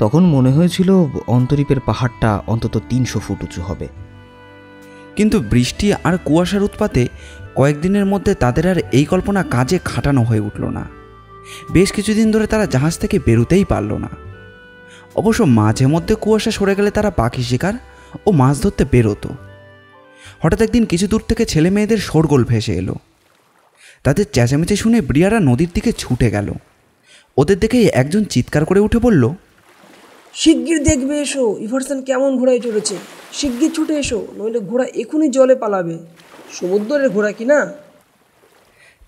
S3: তখন মনে হয়েছিল অন্তরীপের পাহাড়টা অন্তত 300 ফুট উঁচু হবে।
S1: কিন্তু বৃষ্টি আর কুয়াশার উৎপাতে কয়েকদিনের মধ্যে তাদের আর এই কল্পনা কাজে খাটানো হয়ে উঠল না। বেশ কিছুদিন ধরে তারা জাহাজ থেকে বেরোতেই পারল না। অবশ্য মাঝে মধ্যে কুয়াশা সরে গেলে তারা পাখি শিকার ও মাছ ধরতে বেরোতো। হঠাৎ একদিন কিছু দূর থেকে ছেলে মেয়েদের শোরগোল ভেসে এলো। তাদের চেঁচামেচি শুনে ব্রিয়ারা নদীর দিকে ছুটে গেল। ওদের দেখেই একজন চিৎকার করে উঠে বলল,
S4: শিগগির দেখবে এসো, ইভারসন কেমন ঘোড়ায় চড়েছে। শিগগির ছুটে এসো, নইলে ঘোড়া এখনই জলে পালাবে। সমুদ্রের ঘোড়া কি না?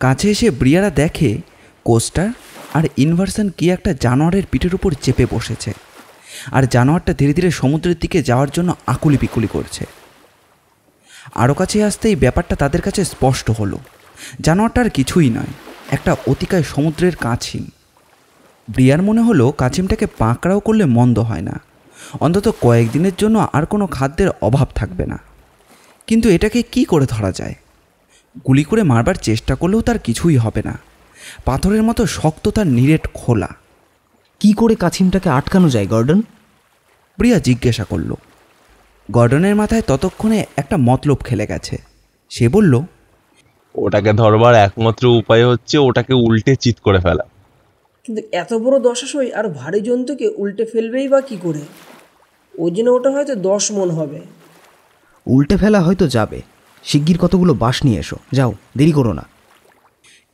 S1: কাছে এসে ব্রিয়ারা দেখে কোস্টার আর ইনভারসন কি একটা জানোয়ারের পিঠের উপর চেপে বসেছে, আর জানোয়ারটা ধীরে ধীরে সমুদ্রের দিকে যাওয়ার জন্য আকুলি পিকুলি করছে। আরও কাছে আসতেই ব্যাপারটা তাদের কাছে স্পষ্ট হলো। জানোয়ারটা আর কিছুই নয়, একটা অতিকায় সমুদ্রের কাছিম। ব্রিয়ার মনে হলো কাছিমটাকে পাকড়াও করলে মন্দ হয় না, অন্তত কয়েকদিনের জন্য আর কোনো খাদ্যের অভাব থাকবে না। কিন্তু এটাকে কি করে ধরা যায়? গুলি করে মারবার চেষ্টা করলেও তার কিছুই হবে না। পাথরের মতো শক্ত তার নিরেট খোলা।
S3: কি করে কাছিমটাকে আটকানো যায় গর্ডন?
S1: ব্রিয়া জিজ্ঞাসা করল। গর্ডনের মাথায় ততক্ষণে একটা মতলব খেলে গেছে। সে বলল,
S2: ওটাকে ধরবার একমাত্র উপায় হচ্ছে ওটাকে উল্টে চিৎ করে ফেলা।
S4: কিন্তু এত বড় দশাশয় আর ভারী জন্তুকে উল্টে ফেলবেই বা কী করে? ওজনে ওটা হয়তো 10 মণ হবে।
S3: উল্টে ফেলা হয়তো যাবে। শিগগির কতগুলো বাঁশ নিয়ে এসো, যাও, দেরি করো না।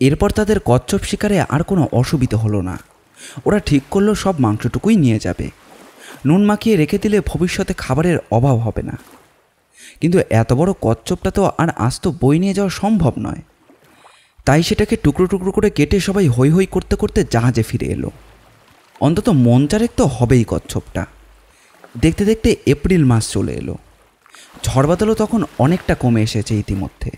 S1: এরপর তাদের কচ্ছপ শিকারে আর কোনো অসুবিধা হলো না। ওরা ঠিক করলো সব মাংসটুকুই নিয়ে যাবে। নুন মাখিয়ে রেখে দিলে ভবিষ্যতে খাবারের অভাব হবে না। কিন্তু এত বড় কচ্ছপটা তো আর আস্ত বই নিয়ে যাওয়া সম্ভব নয়। তাই সেটাকে টুকরো টুকরো করে কেটে সবাই হৈ হৈ করতে করতে জাহাজে ফিরে এলো। অন্তত মন চারেক তো হবেই কচ্ছপটা। দেখতে দেখতে এপ্রিল মাস চলে এলো। ঝড়বাদলও তখন অনেকটা কমে এসেছে ইতিমধ্যে।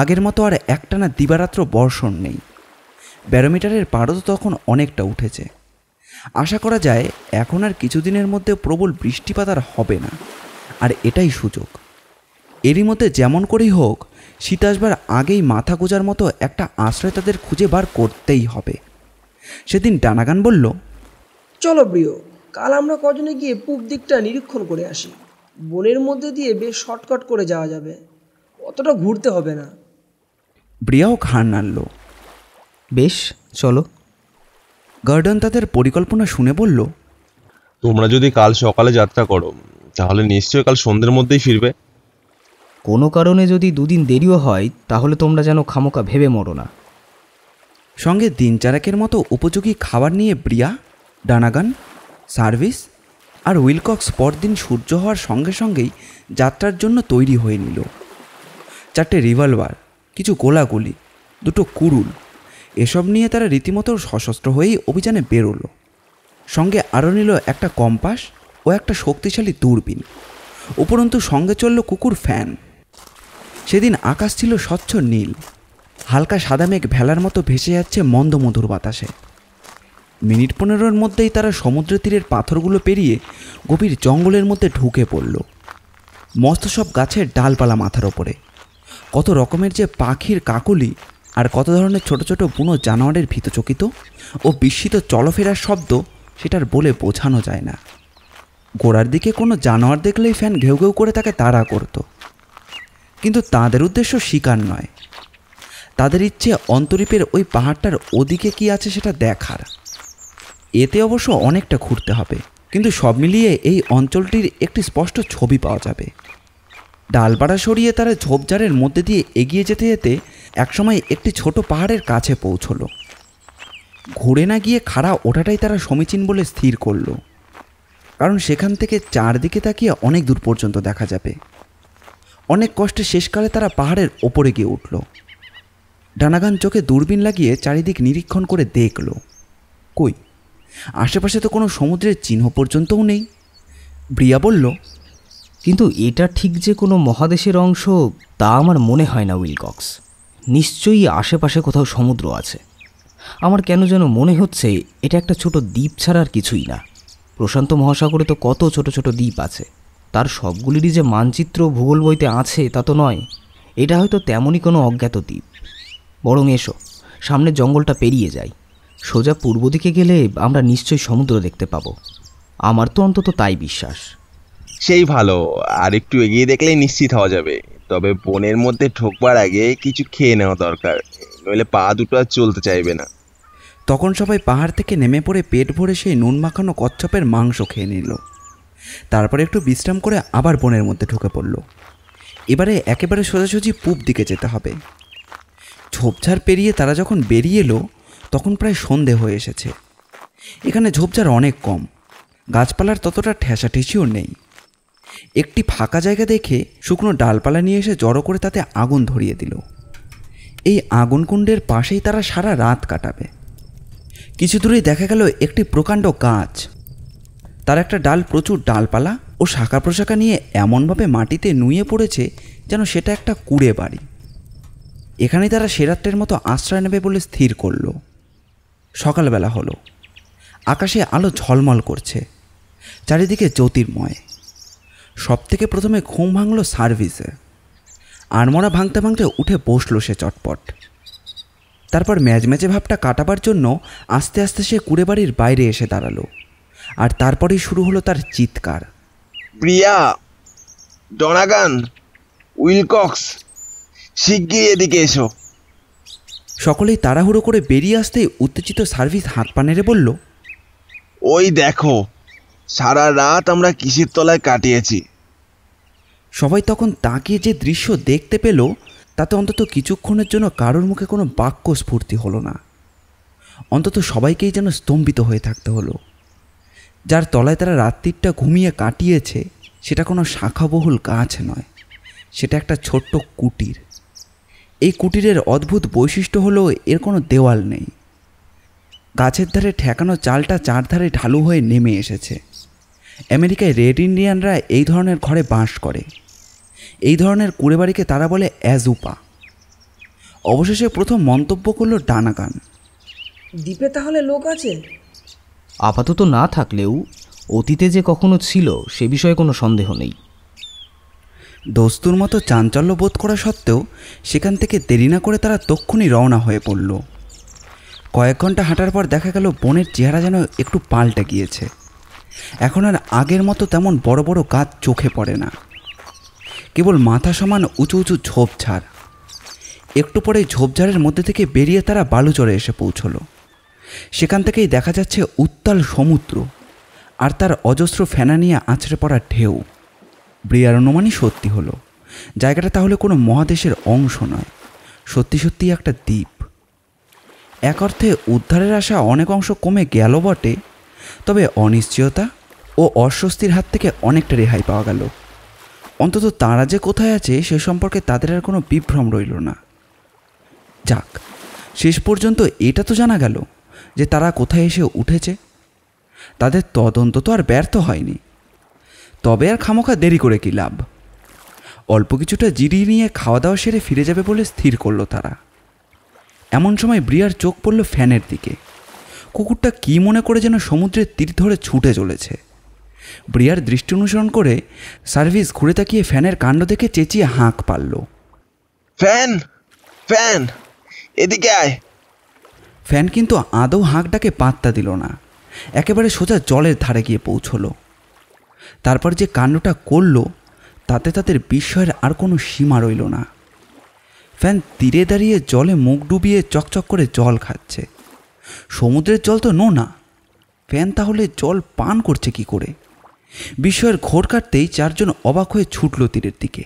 S1: আগের মতো আর একটানা দিবারাত্র বর্ষণ নেই। ব্যারোমিটারের পারও তখন অনেকটা উঠেছে। আশা করা যায় এখন আর কিছুদিনের মধ্যে প্রবল বৃষ্টিপাত আর হবে না, আর এটাই সুযোগ। এরই মধ্যে যেমন করেই হোক শীত আসবার আগেই মাথা গোজার মতো একটা আশ্রয় তাদের খুঁজে বার করতেই হবে। সেদিন ডানাগান বলল,
S4: চলো প্রিয়, কাল আমরা কজনে গিয়ে পূব দিকটা নিরীক্ষণ করে আসি। বনের মধ্যে দিয়ে বেশ শর্টকাট করে যাওয়া যাবে, অতটা ঘুরতে হবে না।
S1: ব্রিয়াও ঘাড় নাড়ল।
S3: বেশ, চলো।
S1: গার্ডন তাদের পরিকল্পনা শুনে বলল,
S2: তোমরা যদি কাল সকালে যাত্রা করো তাহলে নিশ্চয়ই কাল সন্ধ্যের মধ্যেই ফিরবে।
S3: কোনো কারণে যদি দুদিন দেরিও হয় তাহলে তোমরা যেন খামোকা ভেবে মরো না।
S1: সঙ্গে দিন চারেকের মতো উপযোগী খাবার নিয়ে ব্রিয়া, ডানাগান, সার্ভিস আর উইলকক্স পরদিন সূর্য হওয়ার সঙ্গে সঙ্গেই যাত্রার জন্য তৈরি হয়ে নিল। 4টে রিভলভার, কিছু গোলাগুলি, 2টো কুড়ুল, এসব নিয়ে তারা রীতিমতো সশস্ত্র হয়েই অভিযানে বেরোলো। সঙ্গে আরও নিল একটা কম্পাস ও একটা শক্তিশালী দূরবীন। উপরন্তু সঙ্গে চলল কুকুর ফ্যান। সেদিন আকাশ ছিল স্বচ্ছ নীল। হালকা সাদা মেঘ ভেলার মতো ভেসে যাচ্ছে মন্দমধুর বাতাসে। মিনিট 15-এর মধ্যেই তারা সমুদ্র তীরের পাথরগুলো পেরিয়ে গভীর জঙ্গলের মধ্যে ঢুকে পড়ল। মস্ত সব গাছের ডালপালা মাথার ওপরে, কত রকমের যে পাখির কাকলি আর কত ধরনের ছোট ছোট বুনো জানোয়ারের ভীতচকিত ও বিস্মিত চলফেরার শব্দ সেটার বলে বোঝানো যায় না। গোড়ার দিকে কোনো জানোয়ার দেখলেই ফ্যান ঘেউ ঘেউ করে তাকে তাড়া করত। কিন্তু তাদের উদ্দেশ্য শিকার নয়, তাদের ইচ্ছে অন্তরীপের ওই পাহাড়টার ওদিকে কি আছে সেটা দেখার। এতে অবশ্য অনেকটা ঘুরতে হবে, কিন্তু সব মিলিয়ে এই অঞ্চলটির একটি স্পষ্ট ছবি পাওয়া যাবে। ডালপাড়া সরিয়ে তারা ঝোপঝাড়ের মধ্যে দিয়ে এগিয়ে যেতে যেতে একসময় একটি ছোট পাহাড়ের কাছে পৌঁছল। ঘুরে না গিয়ে খাড়া ওঠাটাই তারা সমীচীন বলে স্থির করল, কারণ সেখান থেকে চারদিকে তাকিয়ে অনেক দূর পর্যন্ত দেখা যাবে। অনেক কষ্টে শেষকালে তারা পাহাড়ের ওপরে গিয়ে উঠল। ডানাগান চোখে দূরবীন লাগিয়ে চারিদিক নিরীক্ষণ করে দেখল, কই আশেপাশে তো কোনো সমুদ্রের চিহ্ন পর্যন্তও নেই। ব্রিয়া বলল,
S3: কিন্তু এটা ঠিক যে কোনো মহাদেশের অংশ তা আমার মনে হয় না উইলকক্স। নিশ্চয়ই আশেপাশে কোথাও সমুদ্র আছে। আমার কেন যেন মনে হচ্ছে এটা একটা ছোট দ্বীপ ছাড়া আর কিছুই না। প্রশান্ত মহাসাগরে তো কত ছোট ছোট দ্বীপ আছে, তার সবগুলিরই যে মানচিত্র ভূগোল বইতে আছে তা তো নয়। এটা হয়তো তেমনই কোনো অজ্ঞাত দ্বীপ। বরং এসো, সামনে জঙ্গলটা পেরিয়ে যাই। সোজা পূর্ব দিকে গেলে আমরা নিশ্চয়ই সমুদ্র দেখতে পাবো। আমার তো অন্তত তাই বিশ্বাস।
S2: সেই ভালো, আর একটু এগিয়ে দেখলেই নিশ্চিত হওয়া যাবে। তবে বনের মধ্যে ঢোকবার আগে কিছু খেয়ে নেওয়া দরকার, নইলে পা দুটো আর চলতে চাইবে না।
S1: তখন সবাই পাহাড় থেকে নেমে পড়ে পেট ভরে সেই নুন মাখানো কচ্ছপের মাংস খেয়ে নিল। তারপরে একটু বিশ্রাম করে আবার বনের মধ্যে ঢুকে পড়ল। এবারে একেবারে সোজাসুজি পূব দিকে যেতে হবে। ঝোপঝাড় পেরিয়ে তারা যখন বেরিয়ে এলো তখন প্রায় সন্ধে হয়ে এসেছে। এখানে ঝোপঝাড় অনেক কম, গাছপালার ততটা ঠেসাঠেসিও নেই। একটি ফাঁকা জায়গা দেখে শুকনো ডালপালা নিয়ে এসে জড়ো করে তাতে আগুন ধরিয়ে দিল। এই আগুন কুণ্ডের পাশেই তারা সারা রাত কাটাবে। কিছু দূরেই দেখা গেল একটি প্রকাণ্ড গাছ। তার একটা ডাল প্রচুর ডালপালা ও শাখা প্রশাখা নিয়ে এমনভাবে মাটিতে নুয়ে পড়েছে যেন সেটা একটা কুড়ে বাড়ি। এখানেই তারা সেরাত্রের মতো আশ্রয় নেবে বলে স্থির করল। সকালবেলা হলো, আকাশে আলো ঝলমল করছে, চারিদিকে জ্যোতির্ময়। সব থেকে প্রথমে ঘুম ভাঙল সার্ভিসে। আড়মোড়া ভাঙতে ভাঙতে উঠে বসলো সে চটপট। তারপর ম্যাজম্যাজে ভাবটা কাটাবার জন্য আস্তে আস্তে সে কুড়ে বাড়ির বাইরে এসে দাঁড়ালো। আর তারপরেই শুরু হলো তার চিৎকার,
S2: প্রিয়া, ডনাগান, উইলকক্স, শিগগির এদিকে এসো।
S1: সকলেই তাড়াহুড়ো করে বেরিয়ে আসতেই উত্তেজিত সার্ভিস হাত পা নেড়ে বলল,
S2: ওই দেখো, সারা রাত আমরা কিসের তলায় কাটিয়েছি।
S1: সবাই তখন তাকিয়ে যে দৃশ্য দেখতে পেল তাতে অন্তত কিছুক্ষণের জন্য কারোর মুখে কোনো বাক্য স্ফূর্তি হলো না। অন্তত সবাইকেই যেন স্তম্ভিত হয়ে থাকতে হলো। যার তলায় তারা রাত্রিটা ঘুমিয়ে কাটিয়েছে সেটা কোনো শাখাবহুল গাছ নয়, সেটা একটা ছোট্ট কুটির। এই কুটিরের অদ্ভুত বৈশিষ্ট্য হলো এর কোনো দেওয়াল নেই। গাছের ধারে ঠেকানো চালটা চারধারে ঢালু হয়ে নেমে এসেছে। আমেরিকায় রেড ইন্ডিয়ানরা এই ধরনের ঘরে বাস করে। এই ধরনের কুড়েবাড়িকে তারা বলে অ্যাজুপা। অবশেষে প্রথম মন্তব্য করলো ডানাগান,
S4: দ্বীপে তাহলে লোক আছে?
S3: আপাতত না থাকলেও অতীতে যে কখনো ছিল সে বিষয়ে কোনো সন্দেহ নেই।
S1: দস্তুর মতো চাঞ্চল্য বোধ করা সত্ত্বেও সেখান থেকে দেরি না করে তারা তক্ষুনি রওনা হয়ে পড়ল। কয়েক ঘন্টা হাঁটার পর দেখা গেল বনের চেহারা যেন একটু পাল্টে গিয়েছে। এখন আর আগের মতো তেমন বড় বড় গাছ চোখে পড়ে না, কেবল মাথা সমান উঁচু উঁচু ঝোপঝাড়। একটু পরে ঝোপঝাড়ের মধ্যে থেকে বেরিয়ে তারা বালুচরে এসে পৌঁছলো। সেখান থেকেই দেখা যাচ্ছে উত্তাল সমুদ্র আর তার অজস্র ফেনা নিয়ে আছড়ে পড়া ঢেউ। ব্রিয়ার অনুমানই সত্যি হলো, জায়গাটা তাহলে কোনো মহাদেশের অংশ নয়, সত্যি সত্যি একটা দ্বীপ। এক অর্থে উদ্ধারের আশা অনেক অংশ কমে গেল বটে, তবে অনিশ্চয়তা ও অস্বস্তির হাত থেকে অনেকটা রেহাই পাওয়া গেল। অন্তত তারা যে কোথায় আছে সে সম্পর্কে তাদের আর কোনো বিভ্রম রইল না। যাক, শেষ পর্যন্ত এটা তো জানা গেল যে তারা কোথায় এসে উঠেছে। তাদের তদন্ত তো আর ব্যর্থ হয়নি। তবে আর খামোখা দেরি করে কি লাভ? অল্প কিছুটা জিরিয়ে নিয়ে খাওয়া দাওয়া সেরে ফিরে যাবে বলে স্থির করলো তারা। এমন সময় ব্রিয়ার চোখ পড়ল ফ্যানের দিকে। কুকুরটা কি মনে করে যেন সমুদ্রের তীর ধরে ছুটে চলেছে। ব্রিয়ার দৃষ্টি অনুসরণ করে সার্ভিস ঘুরে তাকিয়ে ফ্যানের কাণ্ড দেখে চেঁচিয়ে হাঁক পারল,
S2: ফ্যান, ফ্যান, এদিকে আয়।
S1: ফ্যান কিন্তু আদৌ হাঁকটাকে পাত্তা দিল না, একেবারে সোজা জলের ধারে গিয়ে পৌঁছলো। তারপর যে কাণ্ডটা করল তাতে তাদের বিস্ময়ের আর কোনো সীমা রইল না। ফ্যান তীরে দাঁড়িয়ে জলে মুখ ডুবিয়ে চকচক করে জল খাচ্ছে। সমুদ্রের জল তো নোনা, ফ্যান তাহলে জল পান করছে কি করে? বিস্ময়ের ঘোর কাটতেই চারজন অবাক হয়ে ছুটল তীরের দিকে।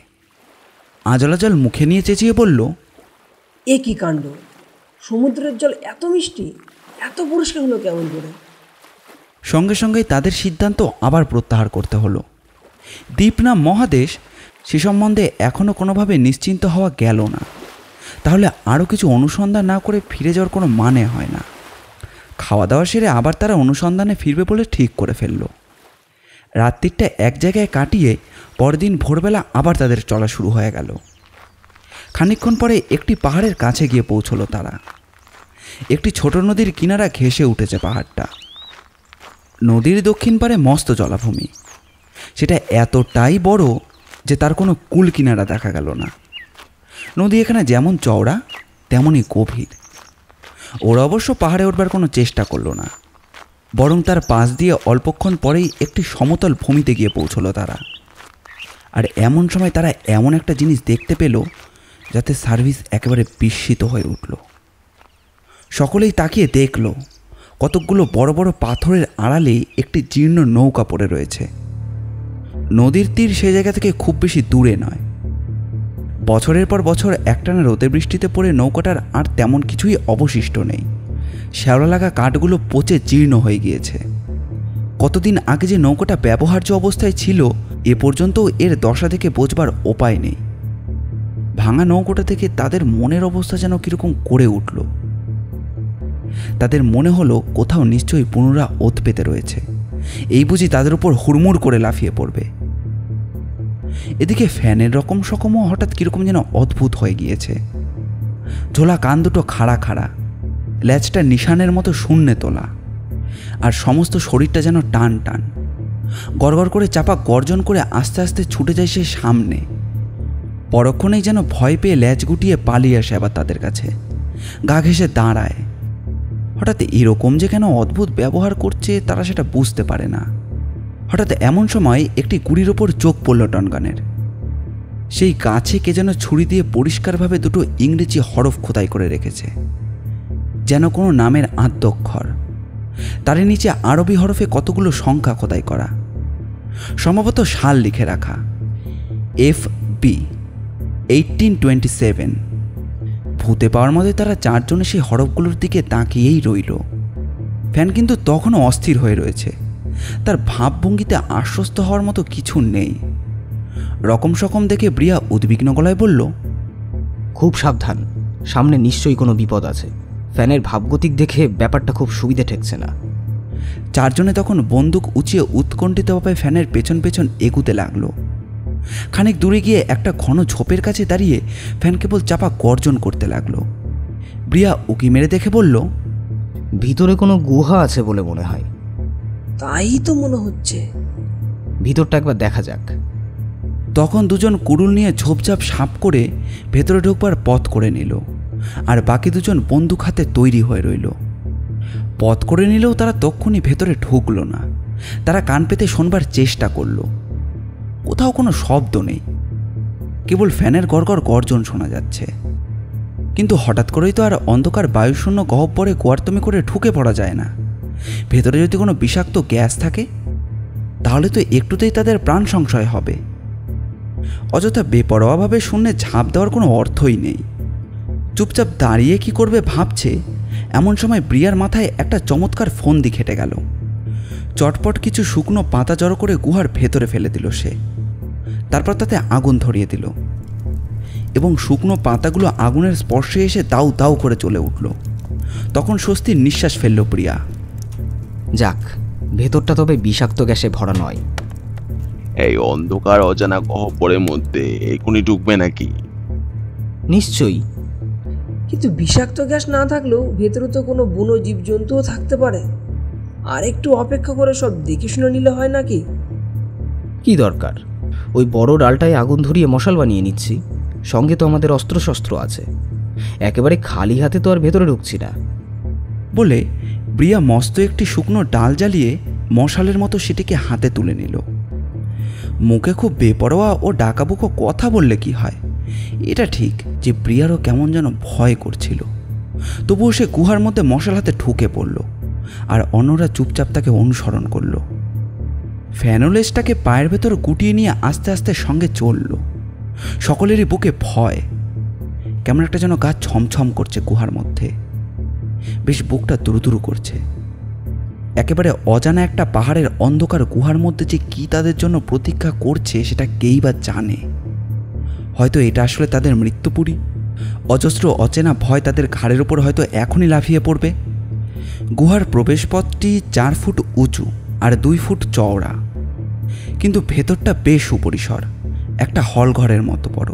S1: আজলা জল মুখে নিয়ে চেঁচিয়ে বলল,
S4: এ কি কাণ্ড! সমুদ্রের জল এত মিষ্টি, এত পরিষ্কার হলো কেমন করে?
S1: সঙ্গে সঙ্গেই তাদের সিদ্ধান্ত আবার প্রত্যাহার করতে হলো। দ্বীপ না মহাদেশ সে সম্বন্ধে এখনও কোনোভাবে নিশ্চিন্ত হওয়া গেল না। তাহলে আরও কিছু অনুসন্ধান না করে ফিরে যাওয়ার কোনো মানে হয় না। খাওয়া দাওয়া সেরে আবার তারা অনুসন্ধানে ফিরবে বলে ঠিক করে ফেলল। রাত্রিটা এক জায়গায় কাটিয়ে পরদিন ভোরবেলা আবার তাদের চলা শুরু হয়ে গেল। খানিকক্ষণ পরে একটি পাহাড়ের কাছে গিয়ে পৌঁছলো তারা। একটি ছোট নদীর কিনারা ঘেঁষে উঠেছে পাহাড়টা। নদীর দক্ষিণ পারে মস্ত জলাভূমি। সেটা এতটাই বড় যে তার কোনো কূল কিনারা দেখা গেল না। নদী এখানে যেমন চওড়া তেমনই গভীর। ওরা অবশ্য পাহাড়ে উঠবার কোনো চেষ্টা করলো না, বরং তার পাশ দিয়ে অল্পক্ষণ পরেই একটি সমতল ভূমিতে গিয়ে পৌঁছলো তারা। আর এমন সময় তারা এমন একটা জিনিস দেখতে পেল যাতে সার্ভিস একেবারে বিস্মিত হয়ে উঠল। সকলেই তাকিয়ে দেখল কতকগুলো বড় বড় পাথরের আড়ালে একটি জীর্ণ নৌকা পড়ে রয়েছে। নদীর তীর সে জায়গা থেকে খুব বেশি দূরে নয়। বছরের পর বছর একটানা রোদে বৃষ্টিতে পড়ে নৌকাটার আর তেমন কিছুই অবশিষ্ট নেই। শ্যাওলা লাগা কাঠগুলো পচে জীর্ণ হয়ে গিয়েছে। কতদিন আগে যে নৌকাটা ব্যবহার্য অবস্থায় ছিল এ পর্যন্ত এর দশা থেকে বোঝবার উপায় নেই। ভাঙা নৌকাটা থেকে তাদের মনের অবস্থা যেন কীরকম করে উঠল। তাদের মনে হলো কোথাও নিশ্চয়ই পুনরা ওত পেতে রয়েছে, এই বুঝি তাদের উপর হুড়মুড় করে লাফিয়ে পড়বে। এদিকে ফ্যানের রকম সকমও হঠাৎ কীরকম যেন অদ্ভুত হয়ে গিয়েছে। ঝোলা কান দুটো খাড়া খাড়া, ল্যাচটা নিশানের মতো শূন্যে তোলা, আর সমস্ত শরীরটা যেন টান টান। গড়গড় করে চাপা গর্জন করে আস্তে আস্তে ছুটে যায় সে সামনে। পরক্ষণেই যেন ভয় পেয়ে ল্যাচ গুটিয়ে পালিয়ে আসে আবার তাদের কাছে, গা ঘেঁষে দাঁড়ায়। হঠাৎ এরকম যে কেন অদ্ভুত ব্যবহার করছে তারা সেটা বুঝতে পারে না। হঠাৎ এমন সময় একটি গুড়ির ওপর চোখ পড়ল টনগানের। সেই গাছে কে যেন ছুরি দিয়ে পরিষ্কারভাবে দুটো ইংরেজি হরফ খোদাই করে রেখেছে, যেন কোনো নামের আদ্যক্ষর। তার নিচে আরবি হরফে কতগুলো সংখ্যা খোদাই করা, সম্ভবত সাল লিখে রাখা, FB 1827। ভূতে পাওয়ার মধ্যে তারা চারজনে সেই হরফগুলোর দিকে তাকিয়েই রইল। ফ্যান কিন্তু তখনও অস্থির হয়ে রয়েছে, তার ভাবভঙ্গিতে আশ্বস্ত হওয়ার মতো কিছু নেই। রকম সকম দেখে ব্রিয়া উদ্বিগ্ন গলায় বলল,
S3: খুব সাবধান, সামনে নিশ্চয়ই কোনো বিপদ আছে। ফ্যানের ভাবগতিক দেখে ব্যাপারটা খুব সুবিধে ঠেকছে না।
S1: চারজনে তখন বন্দুক উঁচিয়ে উৎকণ্ঠিতভাবে ফ্যানের পেছন পেছন এগুতে লাগলো। খানিক দূরে গিয়ে একটা ঘন ঝোপের কাছে দাঁড়িয়ে ফ্যান কেবল চাপা গর্জন করতে লাগলো। ব্রিয়া উকি মেরে দেখে বলল,
S3: ভিতরে কোনো গুহা আছে বলে মনে হয়।
S4: তাই তো মনে হচ্ছে।
S3: ভিতরটা একবার দেখা যাক।
S1: তখন দুজন কুড়ুল নিয়ে ঝোপঝাপ সাপ করে ভেতরে ঢুকবার পথ করে নিল, আর বাকি দুজন বন্দুক হাতে তৈরি হয়ে রইল। পথ করে নিলেও তারা তক্ষুনি ভেতরে ঢুকলো না। তারা কান পেতে শোনবার চেষ্টা করলো। কোথাও কোনো শব্দ নেই, কেবল ফ্যানের গড়গড় গর্জন শোনা যাচ্ছে। কিন্তু হঠাৎ করেই তো আর অন্ধকার বায়ুশূন্য গহ্বরে কোয়ার্তমি করে ঢুকে পড়া যায় না। ভেতরে যদি কোনো বিষাক্ত গ্যাস থাকে তাহলে তো একটুতেই তাদের প্রাণ সংশয় হবে। অযথা বেপরোয়াভাবে শূন্যে ঝাঁপ দেওয়ার কোনো অর্থই নেই। চুপচাপ দাঁড়িয়ে কি করবে ভাবছে, এমন সময় ব্রিয়ার মাথায় একটা চমৎকার ফন্দি খেটে গেল। চটপট কিছু শুকনো পাতা জড়ো করে গুহার ভেতরে ফেলে দিল সে। তারপর তাতে আগুন ধরিয়ে দিল এবং শুকনো পাতাগুলো আগুনের স্পর্শে এসে দাউ দাউ করে চলে উঠল। তখন স্বস্তির নিঃশ্বাস ফেলল প্রিয়া।
S3: যাক, ভেতরটা তবে বিষাক্ত গ্যাসে ভরা নয়।
S2: এই অন্ধকার অজানা গহ্বরের মধ্যে এখনই ঢুকবে নাকি?
S3: নিশ্চয়ই।
S4: কিন্তু বিষাক্ত গ্যাস না থাকলেও ভেতরে তো কোনো বুনো জীবজন্তুও থাকতে পারে। আর একটু অপেক্ষা করে সব দেখে শুনে নিলে হয় নাকি?
S3: কি দরকার, ওই বড় ডালটায় আগুন ধরিয়ে মশাল বানিয়ে নিচ্ছি। সঙ্গে তো আমাদের অস্ত্রশস্ত্র আছে, একেবারে খালি হাতে তো আর ভেতরে ঢুকছি না।
S1: বলে ব্রিয়া মস্ত একটি শুকনো ডাল জ্বালিয়ে মশালের মতো সেটিকে হাতে তুলে নিল। মুখে খুব বেপরোয়া ও ডাকাবুকো কথা বললে কি হয়, এটা ঠিক যে প্রিয়ারও কেমন যেন ভয় করছিল। তবুও সে গুহার মধ্যে মশাল হাতে ঢুকে পড়ল, আর অন্যরা চুপচাপ তাকে অনুসরণ করল। ফ্যানোলেসটাকে পায়ের ভেতর গুটিয়ে নিয়ে আস্তে আস্তে সঙ্গে চলল। সকলেরই বুকে ভয়, কেমন একটা যেন গা ছমছম করছে গুহার মধ্যে। বেশ বুকটা দুরুদুরু করছে। একেবারে অজানা একটা পাহাড়ের অন্ধকার গুহার মধ্যে যে কি তাদের জন্য প্রতীক্ষা করছে সেটা কেই বা জানে। হয়তো এটা আসলে তাদের মৃত্যুপুরী। অজস্র অচেনা ভয় তাদের ঘাড়ের ওপর হয়তো এখনই লাফিয়ে পড়বে। গুহার প্রবেশপথটি 4 ফুট উঁচু আর 2 ফুট চওড়া, কিন্তু ভেতরটা বেশ সুপরিসর, একটা হল ঘরের মতো বড়।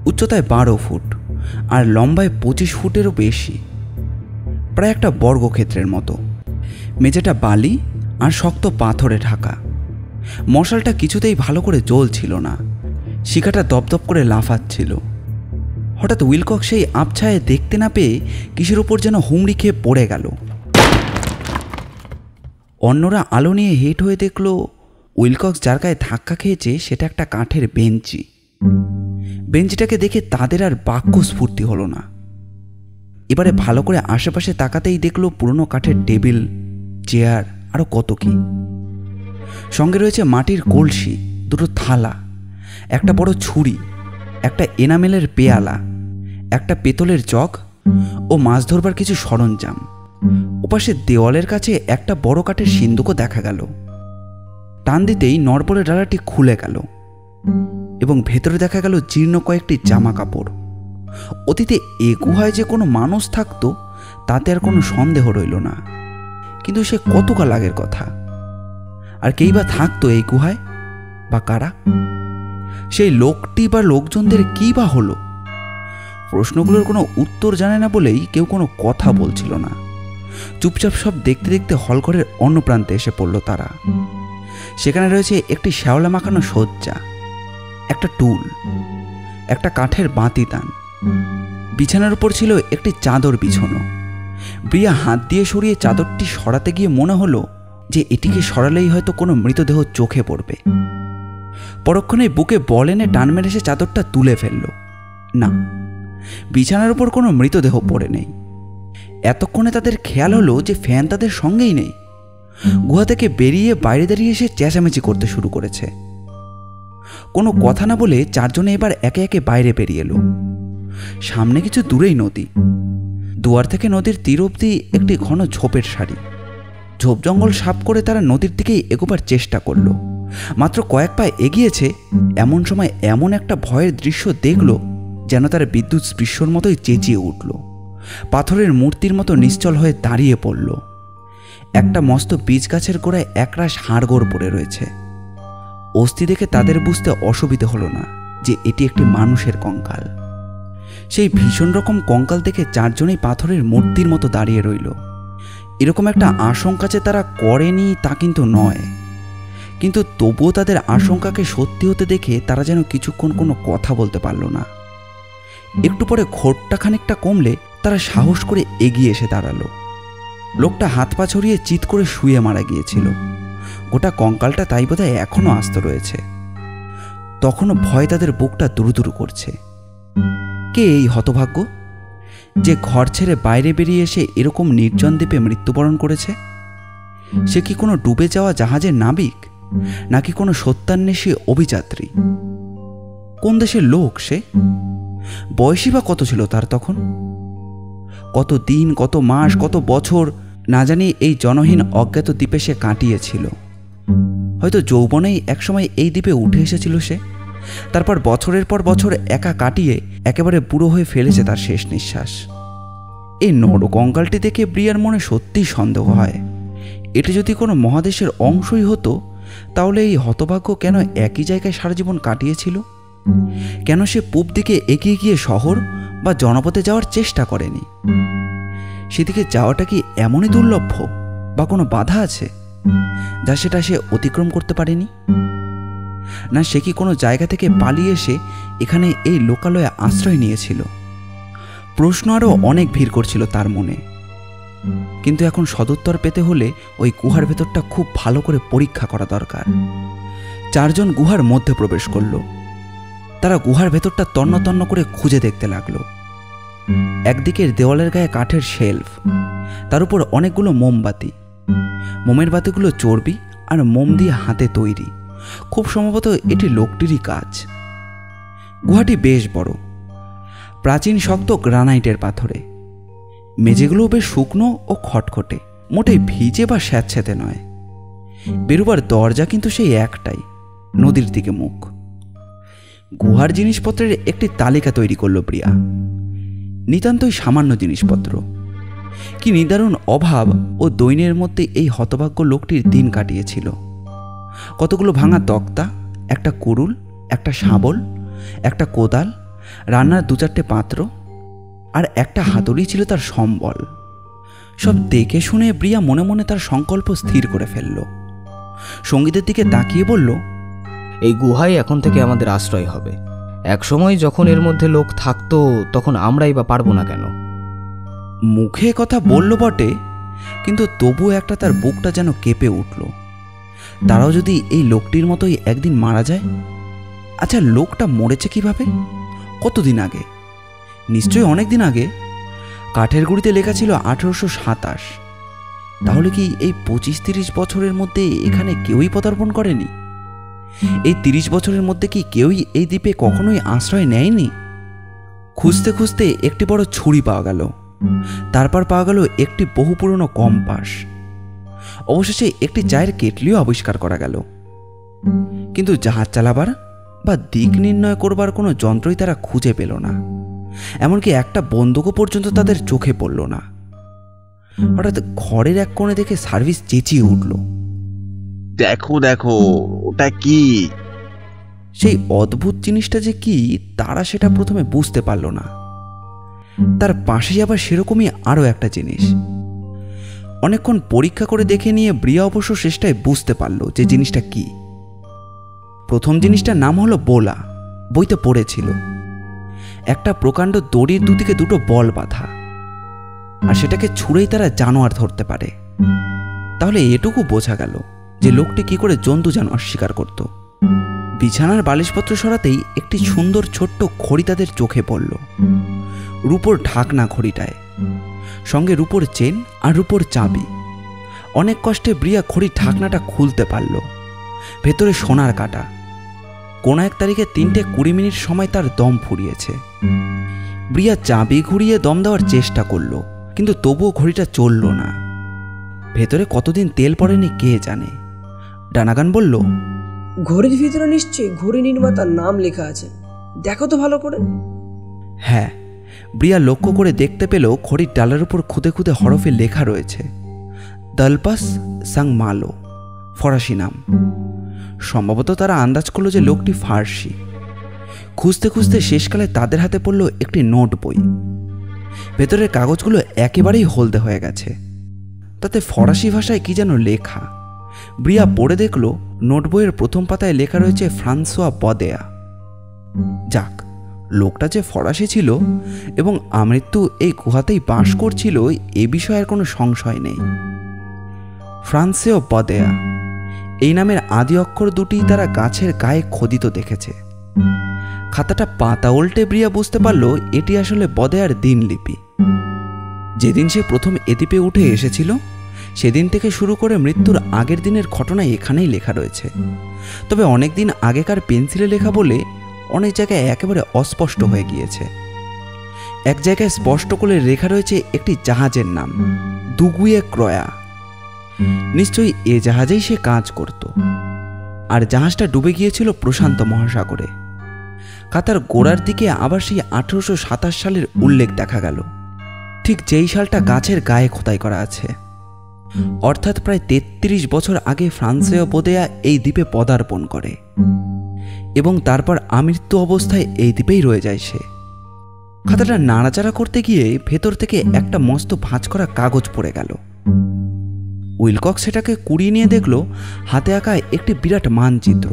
S1: উচ্চতায় 12 ফুট আর লম্বায় 25 ফুটেরও বেশি, প্রায় একটা বর্গক্ষেত্রের মতো। মেঝেটা বালি আর শক্ত পাথরে ঢাকা। মশালটা কিছুতেই ভালো করে জ্বলছিল না, শিখাটা দপদপ করে লাফাচ্ছিল। হঠাৎ উইলকক সেই আবছায়ে দেখতে না পেয়ে কিসের উপর যেন হুমড়ি খেয়ে পড়ে গেল। অন্যরা আলো নিয়ে হেঁট হয়ে দেখল উইলকক্স যার গায়ে ধাক্কা খেয়েছে সেটা একটা কাঠের বেঞ্চি। বেঞ্চিটাকে দেখে তাদের আর বাক্য স্ফূর্তি হলো না। এবারে ভালো করে আশেপাশে তাকাতেই দেখলো পুরনো কাঠের টেবিল, চেয়ার, আরও কত কি। সঙ্গে রয়েছে মাটির কলসি, 2টো থালা, একটা বড় ছুরি, একটা এনামেলের পেয়ালা, একটা পেতলের জগ ও মাছ ধরবার কিছু সরঞ্জাম। ওপাশে দেওয়ালের কাছে একটা বড় কাঠের সিন্দুকও দেখা গেল। টান দিতেই নড়বড়ে ডালাটি খুলে গেল এবং ভেতরে দেখা গেল জীর্ণ কয়েকটি জামা কাপড়। অতীতে এ গুহায় যে কোনো মানুষ থাকতো তাতে আর কোনো সন্দেহ রইল না, কিন্তু সে কতকাল আগের কথা। আর কেই বা থাকতো এই গুহায়, বা কারা? সেই লোকটি বা লোকজনদের কী বা হলো? প্রশ্নগুলোর কোনো উত্তর জানে না বলেই কেউ কোনো কথা বলছিল না। চুপচাপ সব দেখতে দেখতে হলঘরের অন্য প্রান্তে এসে পড়ল তারা। সেখানে রয়েছে একটি শ্যাওলা মাখানো শয্যা, একটা টুল, একটা কাঠের বাতিদান। বিছানার উপর ছিল একটি চাদর বিছানো। ব্রিয়া হাত দিয়ে সরিয়ে চাদরটি সরাতে গিয়ে মনে হলো যে এটিকে সরালেই হয়তো কোনো মৃতদেহ চোখে পড়বে। পরক্ষণে বুকে বল এনে টান মেরে সে চাদরটা তুলে ফেলল। না, বিছানার উপর কোনো মৃতদেহ পড়ে নেই। এতক্ষণে তাদের খেয়াল হলো যে ফ্যান তাদের সঙ্গেই নেই। গুহা থেকে বেরিয়ে বাইরে দাঁড়িয়ে সে চেঁচামেচি করতে শুরু করেছে। কোনো কথা না বলে চারজনে এবার একে একে বাইরে বেরিয়ে এলো। সামনে কিছু দূরেই নদী। দুয়ার থেকে নদীর তীর অবধি একটি ঘন ঝোপের সারি। ঝোপ জঙ্গল সাফ করে তারা নদীর দিকেই এগোবার চেষ্টা করল। মাত্র কয়েক পা এগিয়েছে, এমন সময় এমন একটা ভয়ের দৃশ্য দেখল যেন তার বিদ্যুৎ স্পৃশ্যর মতোই চেঁচিয়ে উঠল। পাথরের মূর্তির মতো নিশ্চল হয়ে দাঁড়িয়ে পড়ল। একটা মস্ত বীজ গাছের গোড়ায় একরাশ হাড়গোড় পড়ে রয়েছে। অস্থি দেখে তাদের বুঝতে অসুবিধে হলো না যে এটি একটি মানুষের কঙ্কাল। সেই ভীষণ রকম কঙ্কাল দেখে চারজনেই পাথরের মূর্তির মতো দাঁড়িয়ে রইল। এরকম একটা আশঙ্কা যে তারা করেনি তা কিন্তু নয়, কিন্তু তবুও তাদের আশঙ্কাকে সত্যি হতে দেখে তারা যেন কিছুক্ষণ কোনো কথা বলতে পারল না। একটু পরে ঘোরটা খানিকটা কমলে তারা সাহস করে এগিয়ে এসে দাঁড়ালো। লোকটা হাত পা ছড়িয়ে চিৎ করে শুয়ে মারা গিয়েছিল। গোটা কঙ্কালটা তাই বোধহয় এখনো আস্ত রয়েছে। তখনও ভয় তাদের বুকটা দুরুদুরু করছে। কে এই হতভাগ্য যে ঘর ছেড়ে বাইরে বেরিয়ে এসে এরকম নির্জন দ্বীপে মৃত্যুবরণ করেছে? সে কি কোনো ডুবে যাওয়া জাহাজের নাবিক, নাকি কোনো সত্যান্বেষী অভিযাত্রী? কোন দেশের লোক সে? বয়সী বা কত ছিল তার তখন? কত দিন, কত মাস, কত বছর না জানি এই জনহীন অজ্ঞাত দ্বীপে সে কাটিয়েছিল। হয়তো যৌবনেই একসময় এই দ্বীপে উঠে এসেছিল সে, তারপর বছরের পর বছর একা কাটিয়ে একেবারে বুড়ো হয়ে ফেলেছে তার শেষ নিঃশ্বাস। এই নরকঙ্কালটি দেখে ব্রিয়ার মনে সত্যিই সন্দেহ হয়। এটি যদি কোনো মহাদেশের অংশই হতো তাহলে এই হতভাগ্য কেন একই জায়গায় সারা জীবন কাটিয়েছিল? কেন সে পূব দিকে এগিয়ে গিয়ে শহর বা জনপদে যাওয়ার চেষ্টা করেনি? সেদিকে যাওয়াটা কি এমনই দুর্লভ্য বা কোনো বাধা আছে যা সেটা সে অতিক্রম করতে পারেনি? না সে কি কোনো জায়গা থেকে পালিয়ে এসে এখানে এই লোকালয়ে আশ্রয় নিয়েছিল? প্রশ্ন আরও অনেক ভিড় করছিল তার মনে। কিন্তু এখন সদুত্তর পেতে হলে ওই গুহার ভেতরটা খুব ভালো করে পরীক্ষা করা দরকার। চারজন গুহার মধ্যে প্রবেশ করল। তারা গুহার ভেতরটা তন্ন তন্ন করে খুঁজে দেখতে লাগলো। একদিকের দেওয়ালের গায়ে কাঠের শেলফ, তার উপর অনেকগুলো মোমবাতি। মোমের বাতিগুলো চর্বি আর মোম দিয়ে হাতে তৈরি। খুব সম্ভবত এটি লোকটিরই কাজ। গুহাটি বেশ বড়, প্রাচীন শক্ত গ্রানাইটের পাথরে। মেঝেগুলো বেশ শুকনো ও খটখটে, মোটেই ভিজে বা স্যাঁতস্যাঁতে নয়। বেরোবার দরজা কিন্তু সেই একটাই, নদীর দিকে মুখ। গুহার জিনিসপত্রের একটি তালিকা তৈরি করল প্রিয়া। নিতান্তই সামান্য জিনিসপত্র, কি নিদারুণ অভাব ও দৈন্যের মধ্যে এই হতভাগ্য লোকটির দিন কাটিয়েছিল। কতগুলো ভাঙা তক্তা, একটা কুড়ুল, একটা শাবল, একটা কোদাল, রান্নার 2-4টে পাত্র আর একটা হাতুড়ি ছিল তার সম্বল। সব দেখে শুনে প্রিয়া মনে মনে তার সংকল্প স্থির করে ফেলল। সঙ্গীতের দিকে তাকিয়ে বলল,
S3: এই গুহাই এখন থেকে আমাদের আশ্রয় হবে। একসময় যখন এর মধ্যে লোক থাকতো তখন আমরাই বা পারবো না কেন?
S1: মুখে কথা বলল বটে, কিন্তু তবু একটা তার বুকটা যেন কেঁপে উঠল। তারাও যদি এই লোকটির মতোই একদিন মারা যায়? আচ্ছা, লোকটা মরেছে কিভাবে? কতদিন আগে? নিশ্চয়ই অনেক দিন আগে। কাঠের গুঁড়িতে লেখা ছিল 1827। তাহলে কি এই 25-30 বছরের মধ্যে এখানে কেউই পদার্পণ করেনি? এই 30 বছরের মধ্যে কি কেউই এই দ্বীপে কখনোই আশ্রয় নেয়নি? খুঁজতে খুঁজতে একটি বড় ছুরি পাওয়া গেল। তারপর পাওয়া গেল একটি বহু পুরনো কম্পাস। অবশেষে একটি চায়ের কেটলিও আবিষ্কার করা গেল। কিন্তু জাহাজ চালাবার বা দিক নির্ণয় করবার কোনো যন্ত্রই তারা খুঁজে পেল না। এমনকি একটা বন্দুকও পর্যন্ত তাদের চোখে পড়ল না। হঠাৎ ঘরের এক কোণে দেখে সার্ভিস চেঁচিয়ে উঠল,
S2: দেখো দেখো, ওটা কি?
S1: সেই অদ্ভুত জিনিসটা যে কি তারা সেটা প্রথমে বুঝতে পারল না। তার পাশেই আবার সেরকমই আরও একটা জিনিস। অনেকক্ষণ পরীক্ষা করে দেখে নিয়ে ব্রিয়া অবশ্য শেষটায় বুঝতে পারল যে জিনিসটা কি। প্রথম জিনিসটার নাম হলো বোলা। বইতে পড়েছিল একটা প্রকাণ্ড দড়ির দুদিকে 2টো বল বাঁধা, আর সেটাকে ছুঁড়েই তারা জানোয়ার ধরতে পারে। তাহলে এটুকু বোঝা গেল যে লোকটি কি করে জন্তু জানোয়ার শিকার করত। বিছানার বালিশপত্র সরাতেই একটি সুন্দর ছোট্ট ঘড়ি তাদের চোখে পড়ল। রূপোর ঢাকনা ঘড়িটায়, সঙ্গে রূপোর চেন আর রূপোর চাবি। অনেক কষ্টে ব্রিয়া ঘড়ির ঢাকনাটা খুলতে পারল। ভেতরে সোনার কাটা। কোনো এক তারিখে 3:20 সময় তার দম ফুরিয়েছে। ব্রিয়া চাবি ঘুরিয়ে দম দেওয়ার চেষ্টা করলো, কিন্তু তবুও ঘড়িটা চলল না। ভেতরে কতদিন তেল পড়েনি কে জানে। ডানাগান বলল,
S4: ঘড়ির ভিতরে নিশ্চয়ই ঘড়ি নির্মাতার নাম লেখা আছে, দেখো তো ভালো করে।
S1: হ্যাঁ, ব্রিয়া লক্ষ্য করে দেখতে পেল ঘড়ির ডালার উপর খুদে খুদে হরফে লেখা রয়েছে দলপাস সাং মালো, ফরাসি নাম। সম্ভবত তারা আন্দাজ করলো যে লোকটি ফার্সি। খুঁজতে খুঁজতে শেষকালে তাদের হাতে পড়ল একটি নোট বই। ভেতরের কাগজগুলো একেবারেই হলদে হয়ে গেছে। তাতে ফরাসি ভাষায় কি যেন লেখা। ব্রিয়া পড়ে দেখল নোট বইয়ের প্রথম পাতায় লেখা রয়েছে ফ্রান্সোয়া বদেয়া। যাক, লোকটা যে ফরাসি ছিল এবং আমৃত্যু এই গুহাতেই বাস করছিল এ বিষয়ের কোনো সংশয় নেই। ফ্রান্সেও বদেয়া এই নামের আদি অক্ষর দুটি তারা গাছের গায়ে খোদিত দেখেছে। খাতাটা পাতা উল্টে ব্রিয়া বুঝতে পারল এটি আসলে বদেয়ার দিনলিপি। যেদিন সে প্রথম এ দ্বীপে উঠে এসেছিল সেদিন থেকে শুরু করে মৃত্যুর আগের দিনের ঘটনা এখানেই লেখা রয়েছে। তবে অনেক দিন আগেকার পেন্সিলে লেখা বলে অনেক জায়গায় একেবারে অস্পষ্ট হয়ে গিয়েছে। এক জায়গায় স্পষ্ট করে লেখা রয়েছে একটি জাহাজের নাম, দুগুয়ে ক্রয়া। নিশ্চয়ই এ জাহাজেই সে কাজ করত। আর জাহাজটা ডুবে গিয়েছিল প্রশান্ত মহাসাগরে। খাতার গোড়ার দিকে আবার সেই 1827 সালের উল্লেখ দেখা গেল, ঠিক যেই সালটা গাছের গায়ে খোদাই করা আছে। অর্থাৎ প্রায় 33 বছর আগে ফ্রান্সেও বোদেয়া এই দ্বীপে পদার্পণ করে এবং তারপর আমৃত্যু অবস্থায় এই দ্বীপেই রয়ে যায় সে। খাতাটা নাড়াচাড়া করতে গিয়ে ভেতর থেকে একটা মস্ত ভাঁজ করা কাগজ পড়ে গেল। উইলকক সেটাকে কুড়িয়ে নিয়ে দেখল হাতে আঁকা একটি বিরাট মানচিত্র,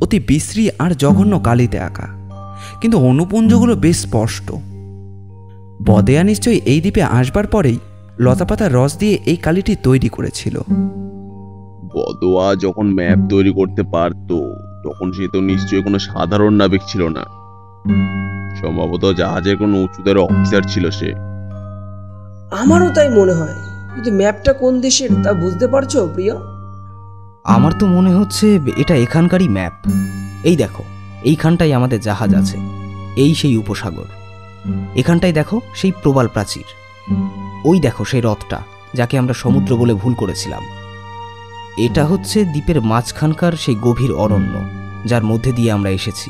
S1: অতি বিশ্রী আর জঘন্য কালিতে আঁকা, কিন্তু অনুপুঞ্জগুলো বেশ স্পষ্ট। বদেয়া নিশ্চয়ই এই দ্বীপে আসবার পরেই লতাপাতার রস দিয়ে এই কালিটি তৈরি করেছিল।
S2: বদোয়া যখন ম্যাপ তৈরি করতে পারতো তখন সে তো নিশ্চয়ই কোনো সাধারণ নাবিক ছিল না। সম্ভবত জাহাজের কোনো উচ্চতর অফিসার ছিল সে।
S4: আমারও তাই মনে হয়, কিন্তু ম্যাপটা কোন দেশের তা বুঝতে পারছো প্রিয়া?
S3: আমার তো মনে হচ্ছে এটা এখানকারই ম্যাপ। এই দেখো, এইখানটাই আমাদের জাহাজ আছে, এই সেই উপসাগর। এখানটাই দেখো সেই প্রবাল প্রাচীর, ওই দেখো সেই হ্রদটা যাকে আমরা সমুদ্র বলে ভুল করেছিলাম। এটা হচ্ছে দ্বীপের মাঝখানকার সেই গভীর অরণ্য যার মধ্যে দিয়ে আমরা এসেছি।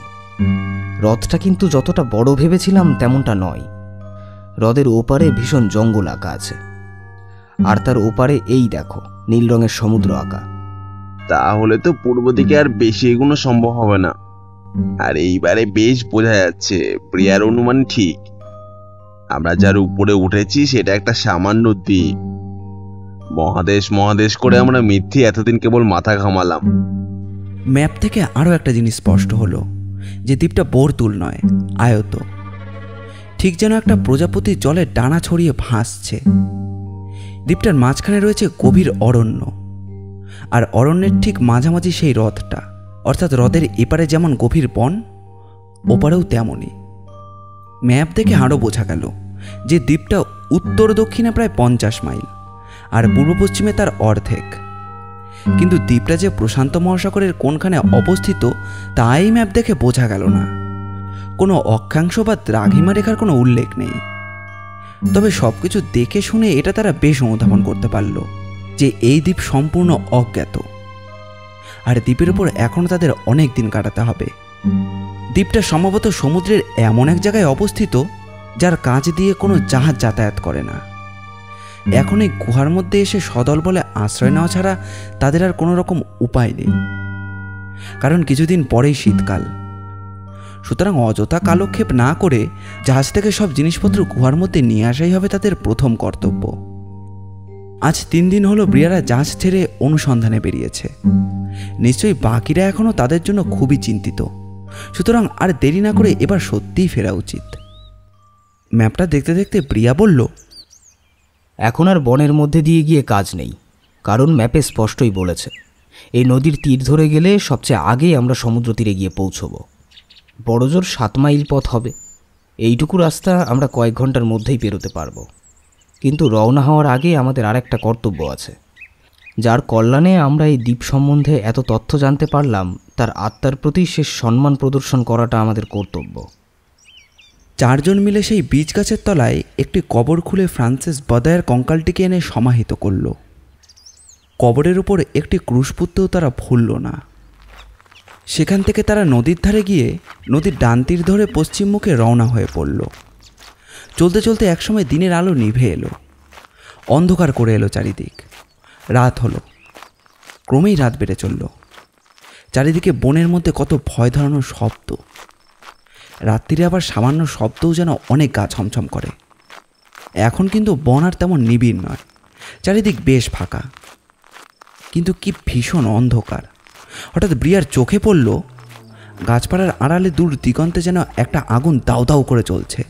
S3: হ্রদটা কিন্তু যতটা বড় ভেবেছিলাম তেমনটা নয়। হ্রদের ওপারে ভীষণ জঙ্গল আঁকা আছে, আর তার ওপারে এই দেখো নীল রঙের সমুদ্র আঁকা।
S2: তাহলে তো পূর্ব দিকে আর বেশি এগুলো সম্ভব হবে না। আর এইবারে বেশ বোঝা যাচ্ছে প্রিয়ার অনুমান ঠিক। আমরা যার উপরে উঠেছি সেটা একটা সামান্য দ্বীপ। মহাদেশ মহাদেশ করে আমরা মিথ্যে এতদিন কেবল মাথা ঘামালাম।
S1: ম্যাপ থেকে আরও একটা জিনিস স্পষ্ট হলো, যে দ্বীপটা বর্তুল নয়, আয়ত। ঠিক যেন একটা প্রজাপতি জলে ডানা ছড়িয়ে ভাসছে। দ্বীপটার মাঝখানে রয়েছে গভীর অরণ্য, আর অরণ্যের ঠিক মাঝামাঝি সেই হ্রদটা। অর্থাৎ হ্রদের এপারে যেমন গভীর বন, ওপারেও তেমনই। ম্যাপ দেখে আরও বোঝা গেল যে দ্বীপটা উত্তর দক্ষিণে প্রায় 50 মাইল আর পূর্ব পশ্চিমে তার অর্ধেক। কিন্তু দ্বীপটা যে প্রশান্ত মহাসাগরের কোনখানে অবস্থিত তাই ম্যাপ দেখে বোঝা গেল না। কোনো অক্ষাংশ বা দ্রাঘিমা রেখার কোনো উল্লেখ নেই। তবে সবকিছু দেখে শুনে এটা তারা বেশ অনুধাবন করতে পারল যে এই দ্বীপ সম্পূর্ণ অজ্ঞাত, আর দ্বীপের উপর এখনও তাদের অনেক দিন কাটাতে হবে। দ্বীপটা সম্ভবত সমুদ্রের এমন এক জায়গায় অবস্থিত যার কাছ দিয়ে কোনো জাহাজ যাতায়াত করে না। এখন এই গুহার মধ্যে এসে সদল বলে আশ্রয় নেওয়া ছাড়া তাদের আর কোনো রকম উপায় নেই, কারণ কিছুদিন পরেই শীতকাল। সুতরাং অযথা কালক্ষেপ না করে জাহাজ থেকে সব জিনিসপত্র গুহার মধ্যে নিয়ে আসাই হবে তাদের প্রথম কর্তব্য। আজ 3 দিন হলো ব্রিয়ারা জাহাজ ছেড়ে অনুসন্ধানে বেরিয়েছে। নিশ্চয়ই বাকিরা এখনও তাদের জন্য খুবই চিন্তিত। সুতরাং আর দেরি না করে এবার সত্যিই ফেরা উচিত। ম্যাপটা দেখতে দেখতে প্রিয়া বলল,
S3: এখন আর বনের মধ্যে দিয়ে গিয়ে কাজ নেই, কারণ ম্যাপে স্পষ্টই বলেছে এই নদীর তীর ধরে গেলে সবচেয়ে আগেই আমরা সমুদ্র তীরে গিয়ে পৌঁছব। বড়জোর 7 মাইল পথ হবে। এইটুকু রাস্তা আমরা কয়েক ঘন্টার মধ্যেই পেরোতে পারবো। কিন্তু রওনা হওয়ার আগে আমাদের আরেকটা কর্তব্য আছে। যার কল্যাণে আমরা এই দ্বীপ সম্বন্ধে এত তথ্য জানতে পারলাম, তার আত্মার প্রতি শেষ সম্মান প্রদর্শন করাটা আমাদের কর্তব্য।
S1: 4 জন মিলে সেই বীজ গাছের তলায় একটি কবর খুলে ফ্রান্সিস বদায়ের কঙ্কালটিকে এনে সমাহিত করল। কবরের উপর একটি ক্রুশ পুঁততেও তারা ভুলল না। সেখান থেকে তারা নদীর ধারে গিয়ে নদীর ডান তীর ধরে পশ্চিম মুখে রওনা হয়ে পড়ল। চলতে চলতে একসময় দিনের আলো নিভে এলো, অন্ধকার করে এলো চারিদিক। রাত হলো, ক্রমেই রাত বেড়ে চলল। চারিদিকে বনের মধ্যে কত ভয় ধরানোর শব্দ। রাত্রিরে আবার সামান্য শব্দও যেন অনেক গা ছমছম করে। এখন কিন্তু বন আর তেমন নিবিড় নয়, চারিদিক বেশ ফাঁকা, কিন্তু কি ভীষণ অন্ধকার। হঠাৎ ব্রিয়ার চোখে পড়ল গাছপালার আড়ালে দূর দিগন্তে যেন একটা আগুন দাউ দাউ করে চলছে।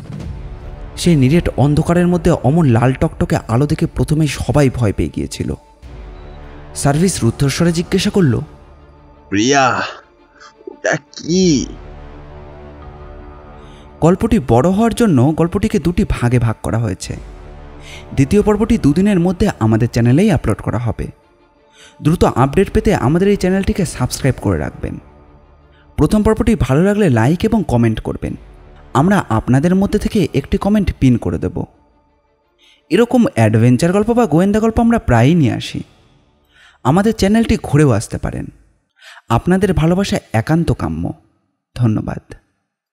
S1: সেই নিরেট অন্ধকারের মধ্যে অমন লাল টকটকে আলো দেখে প্রথমেই সবাই ভয় পেয়ে গিয়েছিল। সার্ভিস রুদ্ধস্বরে জিজ্ঞাসা করল,
S2: প্রিয়া, ওটা কি?
S1: গল্পটি বড় হওয়ার জন্য গল্পটিকে 2টি ভাগে ভাগ করা হয়েছে। দ্বিতীয় পর্বটি 2 দিনের মধ্যে আমাদের চ্যানেলেই আপলোড করা হবে। দ্রুত আপডেট পেতে আমাদের এই চ্যানেলটিকে সাবস্ক্রাইব করে রাখবেন। প্রথম পর্বটি ভালো লাগলে লাইক এবং কমেন্ট করবেন। আমরা আপনাদের মধ্যে থেকে একটি কমেন্ট পিন করে দেব। এরকম অ্যাডভেঞ্চার গল্প বা গোয়েন্দা গল্প আমরা প্রায়ই নিয়ে আসি। আমাদের চ্যানেলটি ঘুরেও আসতে পারেন। আপনাদের ভালোবাসা একান্ত কাম্য। ধন্যবাদ।